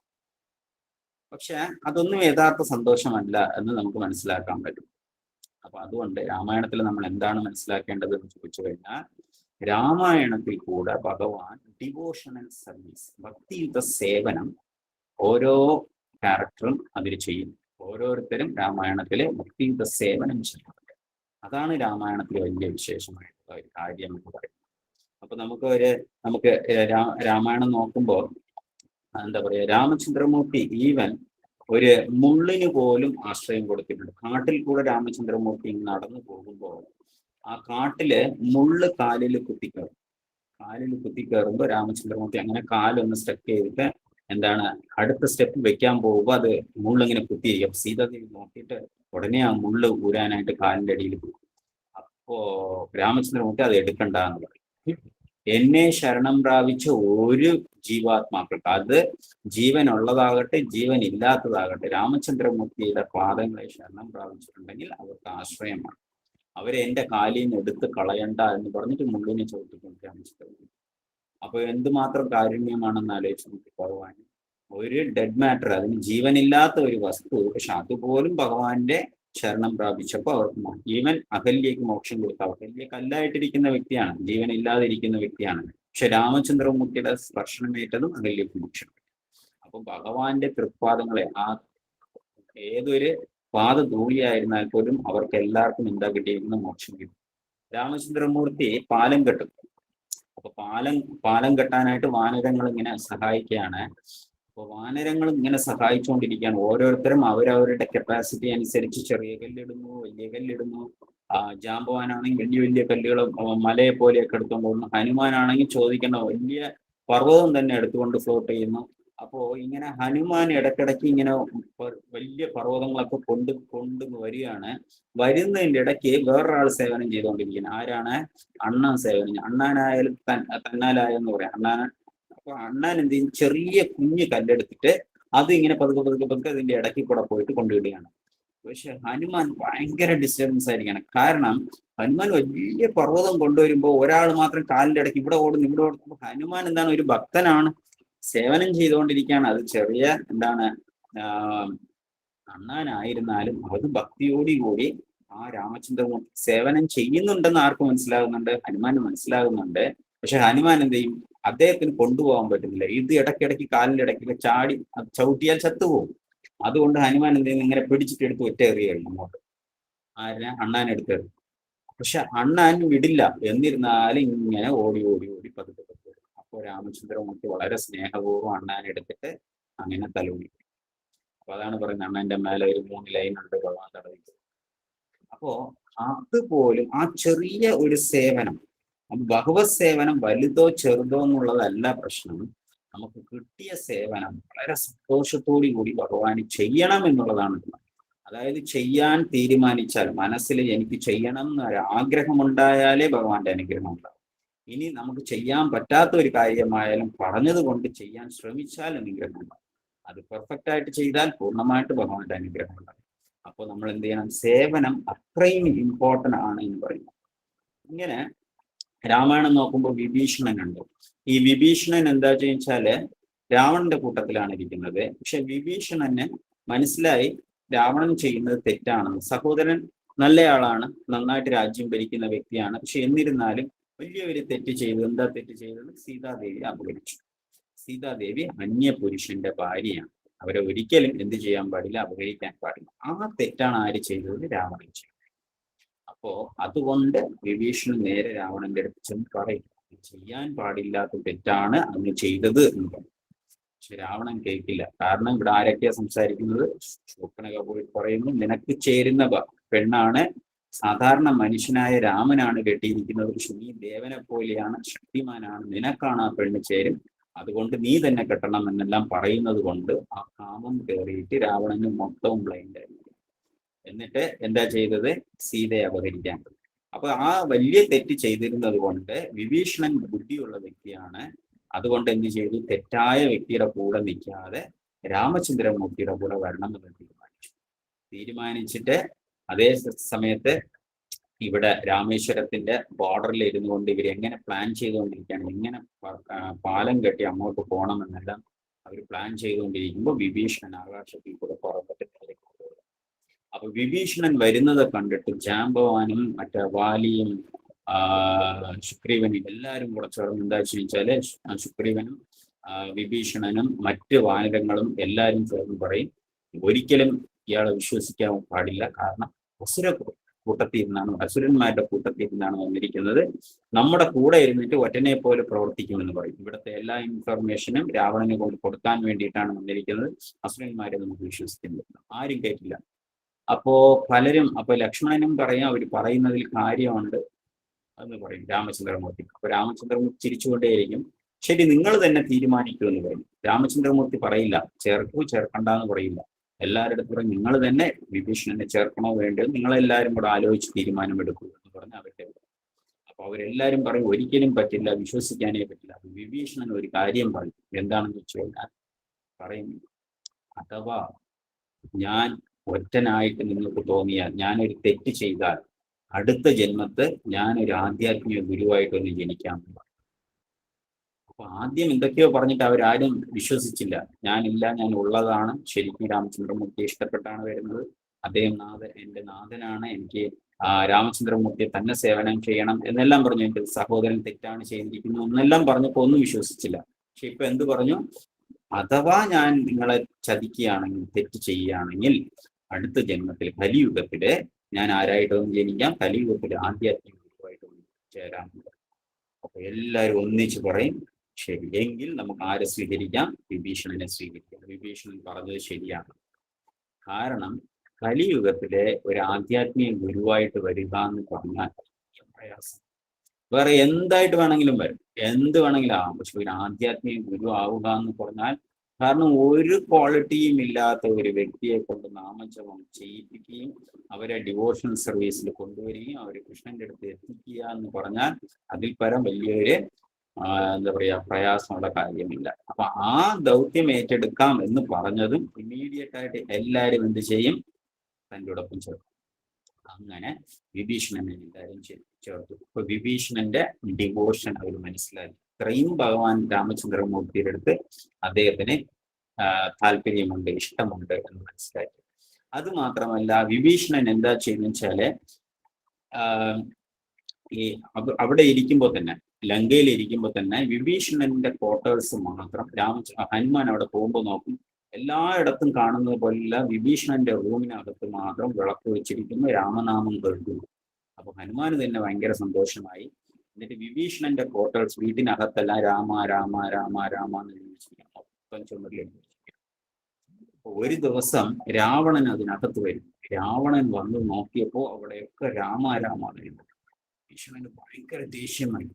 പക്ഷെ അതൊന്നും യഥാർത്ഥ സന്തോഷമല്ല എന്ന് നമുക്ക് മനസ്സിലാക്കാൻ പറ്റും. അപ്പൊ അതുകൊണ്ട് രാമായണത്തിൽ നമ്മൾ എന്താണ് മനസ്സിലാക്കേണ്ടത് എന്ന് ചോദിച്ചു കഴിഞ്ഞാൽ, രാമായണത്തിൽ കൂടെ ഭഗവാൻ ഡിവോഷണൽ സർവീസ്, ഭക്തിയുത സേവനം ഓരോ ക്യാരക്ടറും അതിൽ ചെയ്യുന്നു. ഓരോരുത്തരും രാമായണത്തിലെ ഭക്തിയുത സേവനം ചെയ്യുന്നുണ്ട്. അതാണ് രാമായണത്തിലെ വലിയ വിശേഷമായിട്ടുള്ള ഒരു കാര്യം എന്ന് പറയുന്നത്. അപ്പൊ നമുക്ക് രാമായണം നോക്കുമ്പോൾ എന്താ പറയാ, രാമചന്ദ്രമൂർത്തി ഈവൻ ഒരു മുള്ളിന് പോലും ആശ്രയം കൊടുത്തിട്ടുണ്ട്. കാട്ടിൽ കൂടെ രാമചന്ദ്രമൂർത്തി നടന്നു പോകുമ്പോൾ ആ കാട്ടില് മുള്ള് കാലിൽ കുത്തിക്കയറുമ്പോൾ രാമചന്ദ്രമൂർത്തി അങ്ങനെ കാലൊന്ന് സ്റ്റെപ്പ് ചെയ്തിട്ട് എന്താണ് അടുത്ത സ്റ്റെപ്പ് വെക്കാൻ പോകുമ്പോൾ അത് മുള്ളിങ്ങനെ കുത്തിയിരിക്കും. സീതാദേവി നോക്കിയിട്ട് ഉടനെ ആ മുള്ള് ഊരാനായിട്ട് കാലിന്റെ അടിയിൽ പോകും. അപ്പോ രാമചന്ദ്രമൂർത്തി അത് എടുക്കണ്ട എന്ന് പറയും. എന്നെ ശരണം പ്രാപിച്ച ഒരു ജീവാത്മാക്കൾക്ക്, അത് ജീവൻ ഉള്ളതാകട്ടെ ജീവൻ ഇല്ലാത്തതാകട്ടെ, രാമചന്ദ്രമൂർത്തിയുടെ പാദങ്ങളെ ശരണം പ്രാപിച്ചിട്ടുണ്ടെങ്കിൽ അവർക്ക് ആശ്രയമാണ്. അവരെ എന്റെ കാലിൽ നിന്ന് എടുത്ത് കളയണ്ട എന്ന് പറഞ്ഞിട്ട് മുള്ളിനെ ചവിട്ടിക്കൊണ്ട് രാമചന്ദ്രമൂർത്തി. അപ്പൊ എന്തുമാത്രം കാരുണ്യമാണെന്ന് ആലോചിച്ച് നമുക്ക് ഭഗവാൻ. ഒരു ഡെഡ് മാറ്റർ, അതിന് ജീവനില്ലാത്ത ഒരു വസ്തു, പക്ഷെ അതുപോലും ഭഗവാന്റെ ശരണം പ്രാപിച്ചപ്പോൾ അവർക്ക് ഈവൻ അഹല്യക്ക് മോക്ഷം കൊടുത്ത, അഹല്യ കല്ലായിട്ടിരിക്കുന്ന വ്യക്തിയാണ്, ജീവനില്ലാതിരിക്കുന്ന വ്യക്തിയാണ്. പക്ഷെ രാമചന്ദ്രമൂർത്തിയുടെ സ്പർശനമേറ്റതും അഹല്യക്ക് മോക്ഷം. അപ്പൊ ഭഗവാന്റെ തൃപ്പാദങ്ങളെ, ആ ഏതൊരു പാദധൂളിയായിരുന്നാൽ പോലും അവർക്ക് എല്ലാവർക്കും എന്താ കിട്ടിയിരിക്കുന്ന മോക്ഷം കിട്ടും. രാമചന്ദ്രമൂർത്തി പാലം കെട്ടും. അപ്പൊ പാലം കെട്ടാനായിട്ട് വാനരങ്ങൾ ഇങ്ങനെ സഹായിക്കുകയാണ്. അപ്പൊ വാനരങ്ങളും ഇങ്ങനെ സഹായിച്ചുകൊണ്ടിരിക്കുകയാണ്. ഓരോരുത്തരും അവരവരുടെ കപ്പാസിറ്റി അനുസരിച്ച് ചെറിയ കല്ലിടുന്നു, വലിയ കല്ലിടുന്നു. ജാമ്പവാനാണെങ്കിൽ വലിയ വലിയ കല്ലുകൾ മലയെ പോലെയൊക്കെ എടുത്തുകൊണ്ട് പോകുന്നു. ഹനുമാനാണെങ്കിൽ ചോദിക്കുന്ന വലിയ പർവ്വതം തന്നെ എടുത്തുകൊണ്ട് ഫ്ലോട്ട് ചെയ്യുന്നു. അപ്പോ ഇങ്ങനെ ഹനുമാൻ ഇടയ്ക്കിടയ്ക്ക് ഇങ്ങനെ വലിയ പർവ്വതങ്ങളൊക്കെ കൊണ്ട് വരികയാണ്. വരുന്നതിൻ്റെ ഇടയ്ക്ക് വേറൊരാൾ സേവനം ചെയ്തുകൊണ്ടിരിക്കുന്നത്. ആരാണ്? അണ്ണൻ സേവനം. അണ്ണാനായാലും തന്നാലായെന്ന് പറയാം. അണ്ണാൻ അപ്പൊ അണ്ണാൻ എന്ത് ചെയ്യും, ചെറിയ കുഞ്ഞു കല്ലെടുത്തിട്ട് അത് ഇങ്ങനെ പതുക്കെ പതുക്കെ പതുക്കെ അതിന്റെ ഇടയ്ക്ക് കൂടെ പോയിട്ട് കൊണ്ടുവിടുകയാണ്. പക്ഷെ ഹനുമാൻ ഭയങ്കര ഡിസ്റ്റർബൻസ് ആയിരിക്കണം. കാരണം ഹനുമാൻ വലിയ പർവ്വതം കൊണ്ടുവരുമ്പോൾ ഒരാൾ മാത്രം കാലിന്റെ ഇടയ്ക്ക് ഇവിടെ ഓടുന്നു ഇവിടെ ഓടുന്നു. ഹനുമാൻ എന്താണ്, ഒരു ഭക്തനാണ്, സേവനം ചെയ്തുകൊണ്ടിരിക്കുകയാണ്. അത് ചെറിയ എന്താണ് അണ്ണാനായിരുന്നാലും അത് ഭക്തിയോടുകൂടി ആ രാമചന്ദ്രമൂർത്തി സേവനം ചെയ്യുന്നുണ്ടെന്ന് ആർക്ക് മനസ്സിലാകുന്നുണ്ട്? ഹനുമാൻ മനസ്സിലാകുന്നുണ്ട്. പക്ഷെ ഹനുമാൻ എന്ത് ചെയ്യും, അദ്ദേഹത്തിന് കൊണ്ടുപോകാൻ പറ്റുന്നില്ല. ഇത് ഇടയ്ക്കിടയ്ക്ക് കാലിന്റെ ഇടയ്ക്ക് ചാടി അത് ചവിട്ടിയാൽ ചത്തുപോകും. അതുകൊണ്ട് ഹനുമാൻ എന്ത് ചെയ്യുന്നു, ഇങ്ങനെ പിടിച്ചിട്ട് എടുത്ത് ഒറ്റ എറിയാണ് അങ്ങോട്ട്, ആരിനെ, അണ്ണാൻ എടുത്തെറി. പക്ഷെ അണ്ണാൻ വിടില്ല. എന്നിരുന്നാലും ഇങ്ങനെ ഓടി ഓടി ഓടി പതുക്കെ പതുക്കെ. അപ്പോൾ രാമചന്ദ്രമൂർത്തി വളരെ സ്നേഹപൂർവ്വം അണ്ണാൻ എടുത്തിട്ട് അങ്ങനെ തലോടി. അപ്പൊ അതാണ് പറയുന്നത്, അണ്ണന്റെ മേലെ ഒരു 3 ലൈൻ ഉണ്ട് ഭഗവാൻ തടവിക്കുന്നത്. അപ്പോ അതുപോലും ആ ചെറിയ ഒരു സേവനം, ഭഗവത് സേവനം വലുതോ ചെറുതോ എന്നുള്ളതല്ല പ്രശ്നം. നമുക്ക് കിട്ടിയ സേവനം വളരെ സന്തോഷത്തോടു കൂടി ഭഗവാന് ചെയ്യണം എന്നുള്ളതാണ്. അതായത് ചെയ്യാൻ തീരുമാനിച്ചാൽ, മനസ്സിൽ എനിക്ക് ചെയ്യണം എന്നൊരു ആഗ്രഹമുണ്ടായാലേ ഭഗവാന്റെ അനുഗ്രഹം ഉണ്ടാവും. ഇനി നമുക്ക് ചെയ്യാൻ പറ്റാത്ത ഒരു കാര്യമായാലും പറഞ്ഞത് കൊണ്ട് ചെയ്യാൻ ശ്രമിച്ചാൽ അനുഗ്രഹം ഉണ്ടാവും. അത് പെർഫെക്റ്റ് ആയിട്ട് ചെയ്താൽ പൂർണ്ണമായിട്ട് ഭഗവാന്റെ അനുഗ്രഹം ഉണ്ടാവും. അപ്പോൾ നമ്മൾ എന്ത് ചെയ്യണം, സേവനം അത്രയും ഇമ്പോർട്ടൻ്റ് ആണ് എന്ന് പറയുന്നത്. ഇങ്ങനെ രാമായണം നോക്കുമ്പോൾ വിഭീഷണനുണ്ട്. ഈ വിഭീഷണൻ എന്താ ചോദിച്ചാല് രാവണന്റെ കൂട്ടത്തിലാണ് ഇരിക്കുന്നത്. പക്ഷെ വിഭീഷണന് മനസ്സിലായി രാവണൻ ചെയ്യുന്നത് തെറ്റാണെന്ന്. സഹോദരൻ നല്ലയാളാണ്, നന്നായിട്ട് രാജ്യം ഭരിക്കുന്ന വ്യക്തിയാണ്. പക്ഷെ എന്നിരുന്നാലും വലിയൊരു തെറ്റ് ചെയ്തു. എന്താ തെറ്റ് ചെയ്തത്? സീതാദേവി അപഹരിച്ചു. സീതാദേവി അന്യപുരുഷന്റെ ഭാര്യയാണ്. അവരെ ഒരിക്കലും എന്ത് ചെയ്യാൻ പാടില്ല, അപഹരിക്കാൻ പാടില്ല. ആ തെറ്റാണ് ആര് ചെയ്തത്? രാവണൻ ചെയ്തു. അപ്പോ അതുകൊണ്ട് വിഭീഷണൻ നേരെ രാവണന്റെ അടുത്ത് ചെന്ന് പറയും, ചെയ്യാൻ പാടില്ലാത്ത തെറ്റാണ് അങ്ങ് ചെയ്തത് എന്ന് പറയും. പക്ഷെ രാവണൻ കേൾക്കില്ല. കാരണം ഇവിടെ ആരൊക്കെയാ സംസാരിക്കുന്നത്? ശൂർപ്പണഖ പോയി പറയുന്നു, നിനക്ക് ചേരുന്ന പെണ്ണാണ്, സാധാരണ മനുഷ്യനായ രാമനാണ് കെട്ടിയിരിക്കുന്നത്. പക്ഷെ നീ ദേവനെ പോലെയാണ്, ശക്തിമാനാണ്, നിനക്കാണ് ആ പെണ്ണ് ചേരും, അതുകൊണ്ട് നീ തന്നെ കെട്ടണം എന്നെല്ലാം പറയുന്നത് കൊണ്ട് ആ കാമം കയറിയിട്ട് രാവണന് മൊത്തവും ബ്ലൈൻഡ് ആയി. എന്നിട്ട് എന്താ ചെയ്തത്? സീതയെ അപഹരിക്കാൻ. അപ്പൊ ആ വലിയ തെറ്റ് ചെയ്തിരുന്നത് കൊണ്ട് വിഭീഷണൻ ബുദ്ധിയുള്ള വ്യക്തിയാണ്. അതുകൊണ്ട് എന്ത് ചെയ്തു? തെറ്റായ വ്യക്തിയുടെ കൂടെ നിൽക്കാതെ രാമചന്ദ്രമൂർത്തിയുടെ കൂടെ വരണമെന്ന് തീരുമാനിച്ചിട്ട് അതേ സമയത്ത് ഇവിടെ രാമേശ്വരത്തിന്റെ ബോർഡറിൽ ഇരുന്നു കൊണ്ട് ഇവർ എങ്ങനെ പ്ലാൻ ചെയ്തുകൊണ്ടിരിക്കുകയാണ്, എങ്ങനെ പാലം കെട്ടി അങ്ങോട്ട് പോകണമെന്നെല്ലാം അവർ പ്ലാൻ ചെയ്തുകൊണ്ടിരിക്കുമ്പോൾ വിഭീഷണൻ ആകാശത്തിൽ കൂടെ പുറപ്പെട്ട്. അപ്പൊ വിഭീഷണൻ വരുന്നത് കണ്ടിട്ട് ജാംബവാനും മറ്റേ വാലിയും സുഗ്രീവനും എല്ലാവരും കൂടെ ചേർന്ന് എന്താ ചോദിച്ചാല്, സുഗ്രീവനും വിഭീഷണനും മറ്റ് വാനരങ്ങളും എല്ലാവരും ചേർന്ന് പറയും, ഒരിക്കലും ഇയാളെ വിശ്വസിക്കാൻ പാടില്ല. കാരണം അസുരന്മാരുടെ കൂട്ടത്തിൽ നിന്നാണ് വന്നിരിക്കുന്നത്. നമ്മുടെ കൂടെ ഇരുന്നിട്ട് ഒറ്റനെ പോലെ പ്രവർത്തിക്കുമെന്ന് പറയും. ഇവിടുത്തെ എല്ലാ ഇൻഫർമേഷനും രാവണനെ കൊണ്ട് കൊടുക്കാൻ വേണ്ടിയിട്ടാണ് വന്നിരിക്കുന്നത്. അസുരന്മാരെ നമുക്ക് വിശ്വസിക്കാൻ പറ്റില്ല, ആരും കേട്ടില്ല. അപ്പോ പലരും, അപ്പൊ ലക്ഷ്മണനും പറയാം അവർ പറയുന്നതിൽ കാര്യമുണ്ട് എന്ന് പറയും രാമചന്ദ്രമൂർത്തി. അപ്പൊ രാമചന്ദ്രമൂർത്തി ചിരിച്ചുകൊണ്ടേയിരിക്കും. ശരി, നിങ്ങൾ തന്നെ തീരുമാനിക്കൂ എന്ന് പറയും. രാമചന്ദ്രമൂർത്തി പറയില്ല, ചേർക്കണ്ടെന്ന് പറയില്ല. എല്ലാവരുടെ അടുത്ത് പറയും, നിങ്ങൾ തന്നെ വിഭീഷണനെ ചേർക്കണോ വേണ്ടോ നിങ്ങളെല്ലാവരും കൂടെ ആലോചിച്ച് തീരുമാനമെടുക്കൂ എന്ന് പറഞ്ഞ് അവരുടെ. അപ്പൊ അവരെല്ലാവരും പറയും, ഒരിക്കലും പറ്റില്ല, വിശ്വസിക്കാനേ പറ്റില്ല. അപ്പൊ വിഭീഷണൻ ഒരു കാര്യം പറയും. എന്താണെന്ന് വെച്ച് കഴിഞ്ഞാൽ പറയും, അഥവാ ഞാൻ ഒറ്റനായിട്ട് നിങ്ങൾക്ക് തോന്നിയാൽ, ഞാനൊരു തെറ്റ് ചെയ്താൽ അടുത്ത ജന്മത്ത് ഞാനൊരു ആധ്യാത്മിക ഗുരുവായിട്ടൊന്ന് ജനിക്കാൻ. അപ്പൊ ആദ്യം എന്തൊക്കെയോ പറഞ്ഞിട്ട് അവരാരും വിശ്വസിച്ചില്ല. ഞാനില്ല, ഞാൻ ഉള്ളതാണ്. ശരിക്കും രാമചന്ദ്രമൂർത്തി ഇഷ്ടപ്പെട്ടാണ് വരുന്നത്. അദ്ദേഹം എൻ്റെ നാഥനാണ്, എനിക്ക് രാമചന്ദ്രമൂർത്തിയെ തന്നെ സേവനം ചെയ്യണം എന്നെല്ലാം പറഞ്ഞു. എൻ്റെ സഹോദരൻ തെറ്റാണ് ചെയ്തിരിക്കുന്നു എന്നെല്ലാം പറഞ്ഞപ്പോൾ ഒന്നും വിശ്വസിച്ചില്ല. പക്ഷെ ഇപ്പൊ എന്ത് പറഞ്ഞു? അഥവാ ഞാൻ നിങ്ങളെ ചതിക്കുകയാണെങ്കിൽ, തെറ്റ് ചെയ്യുകയാണെങ്കിൽ അടുത്ത ജന്മത്തിൽ കലിയുഗത്തില് ഞാൻ ആരായിട്ടൊന്നും ജനിക്കാം, കലിയുഗത്തില് ആധ്യാത്മിക ഗുരുവായിട്ടൊന്നും ചേരാം. അപ്പൊ എല്ലാവരും ഒന്നിച്ച് പറയും, ശരി, എങ്കിൽ നമുക്ക് ആരെ സ്വീകരിക്കാം? വിഭീഷണനെ സ്വീകരിക്കാം. വിഭീഷണൻ പറഞ്ഞത് ശരിയാണ്. കാരണം കലിയുഗത്തിലെ ഒരു ആധ്യാത്മിക ഗുരുവായിട്ട് വരിക എന്ന് പറഞ്ഞാൽ പ്രയാസം. വേറെ എന്തായിട്ട് വേണമെങ്കിലും വരും, എന്ത് വേണമെങ്കിലും ആവാം. പക്ഷെ ഒരു ആധ്യാത്മിക ഗുരു ആവുക എന്ന് പറഞ്ഞാൽ, കാരണം ഒരു ക്വാളിറ്റിയും ഇല്ലാത്ത ഒരു വ്യക്തിയെ കൊണ്ട് നാമജപം ചെയ്യിപ്പിക്കുകയും അവരെ ഡിവോഷണൽ സർവീസിൽ കൊണ്ടുവരികയും അവരെ കൃഷ്ണന്റെ അടുത്ത് എത്തിക്കുക എന്ന് പറഞ്ഞാൽ അതിൽ പരം വലിയൊരു എന്താ പറയുക പ്രയാസമുള്ള കാര്യമില്ല. അപ്പൊ ആ ദൗത്യം ഏറ്റെടുക്കാം എന്ന് പറഞ്ഞതും ഇമ്മീഡിയറ്റ് ആയിട്ട് എല്ലാവരും എന്ത് ചെയ്യും? തൻ്റെയോടൊപ്പം ചേർക്കും. അങ്ങനെ വിഭീഷണനെ എല്ലാവരും ചേർത്തു. ഇപ്പൊ വിഭീഷണന്റെ ഡിവോഷൻ അവർ മനസ്സിലാക്കി. ഇത്രയും ഭഗവാൻ രാമചന്ദ്രമൂർത്തിയുടെ അടുത്ത് അദ്ദേഹത്തിന് താല്പര്യമുണ്ട്, ഇഷ്ടമുണ്ട് എന്ന് മനസ്സിലാക്കി. അത് മാത്രമല്ല വിഭീഷണൻ എന്താ ചെയ്യുന്ന വെച്ചാല് ഈ അവിടെ ഇരിക്കുമ്പോൾ തന്നെ, ലങ്കയിൽ ഇരിക്കുമ്പോൾ തന്നെ വിഭീഷണന്റെ ക്വാർട്ടേഴ്സ് മാത്രം ഹനുമാൻ അവിടെ പോകുമ്പോൾ നോക്കും, എല്ലായിടത്തും കാണുന്നത് പോലെയുള്ള വിഭീഷണന്റെ റൂമിനകത്ത് മാത്രം വിളക്ക് വെച്ചിരിക്കുന്നു, രാമനാമം കേൾക്കുന്നു. അപ്പൊ ഹനുമാന് തന്നെ ഭയങ്കര സന്തോഷമായി. എന്നിട്ട് വിഭീഷണന്റെ ക്വാർട്ടേഴ്സ് വീട്ടിനകത്തെല്ലാം രാമ രാമ രാമ രാമ എന്ന് എഴുതി വെച്ചിരിക്കണം, മൊത്തം ചുമരിൽ. ഒരു ദിവസം രാവണൻ അതിനകത്ത് വരും. രാവണൻ വന്ന് നോക്കിയപ്പോൾ അവിടെയൊക്കെ രാമ രാമ എഴുതി. വിഭീഷണന് ഭയങ്കര ദേഷ്യമായി.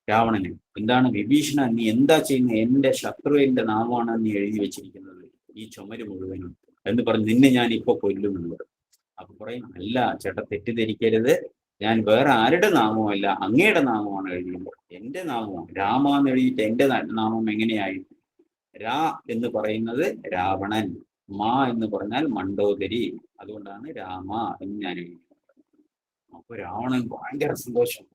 രാവണന്, എന്താണ് വിഭീഷണ, നീ എന്താ ചെയ്യുന്നത്? എന്റെ ശത്രുവിന്റെ നാമമാണ് നീ എഴുതി വെച്ചിരിക്കുന്നത് ഈ ചുമര് മുഴുവനും എന്ന് പറഞ്ഞ് നിന്നെ ഞാൻ ഇപ്പൊ കൊല്ലുന്നുണ്ട്. അപ്പൊ പറയും, അല്ല ചേട്ടാ, തെറ്റിദ്ധരിക്കരുത്, ഞാൻ വേറെ ആരുടെ നാമമല്ല, അങ്ങയുടെ നാമമാണ് എഴുതിയത്. എന്റെ നാമമാണ് രാമ എന്ന് എഴുതിയിട്ട് എന്റെ നാമം എങ്ങനെയായി? രാ എന്ന് പറയുന്നത് രാവണൻ, മാ എന്ന് പറഞ്ഞാൽ മണ്ഡോദരി, അതുകൊണ്ടാണ് രാമ എന്ന് ഞാൻ എഴുതിയത്. അപ്പൊ രാവണൻ ഭയങ്കര സന്തോഷം.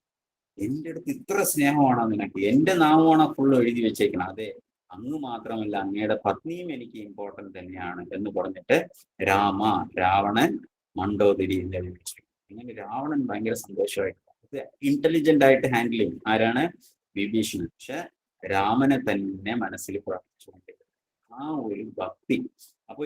എന്റെ അടുത്ത് ഇത്ര സ്നേഹമാണോ നിനക്ക്? എന്റെ നാമമാണ് ഫുള്ള് എഴുതി വെച്ചേക്കണം. അതെ, അങ്ങ് മാത്രമല്ല അങ്ങയുടെ പത്നിയും എനിക്ക് ഇമ്പോർട്ടൻ്റ് തന്നെയാണ് എന്ന് പറഞ്ഞിട്ട് രാമ, രാവണൻ, മണ്ഡോദരി എന്ന് എഴുതി വെച്ചു. അങ്ങനെ രാവണൻ ഭയങ്കര സന്തോഷമായിട്ട് ഇന്റലിജന്റ് ആയിട്ട് ഹാൻഡിൽ ചെയ്യും. ആരാണ്? വിഭീഷണൻ. പക്ഷെ രാമനെ തന്നെ മനസ്സിൽ പ്രാർത്ഥിച്ചുകൊണ്ട് ആ ഒരു ഭക്തി. അപ്പൊ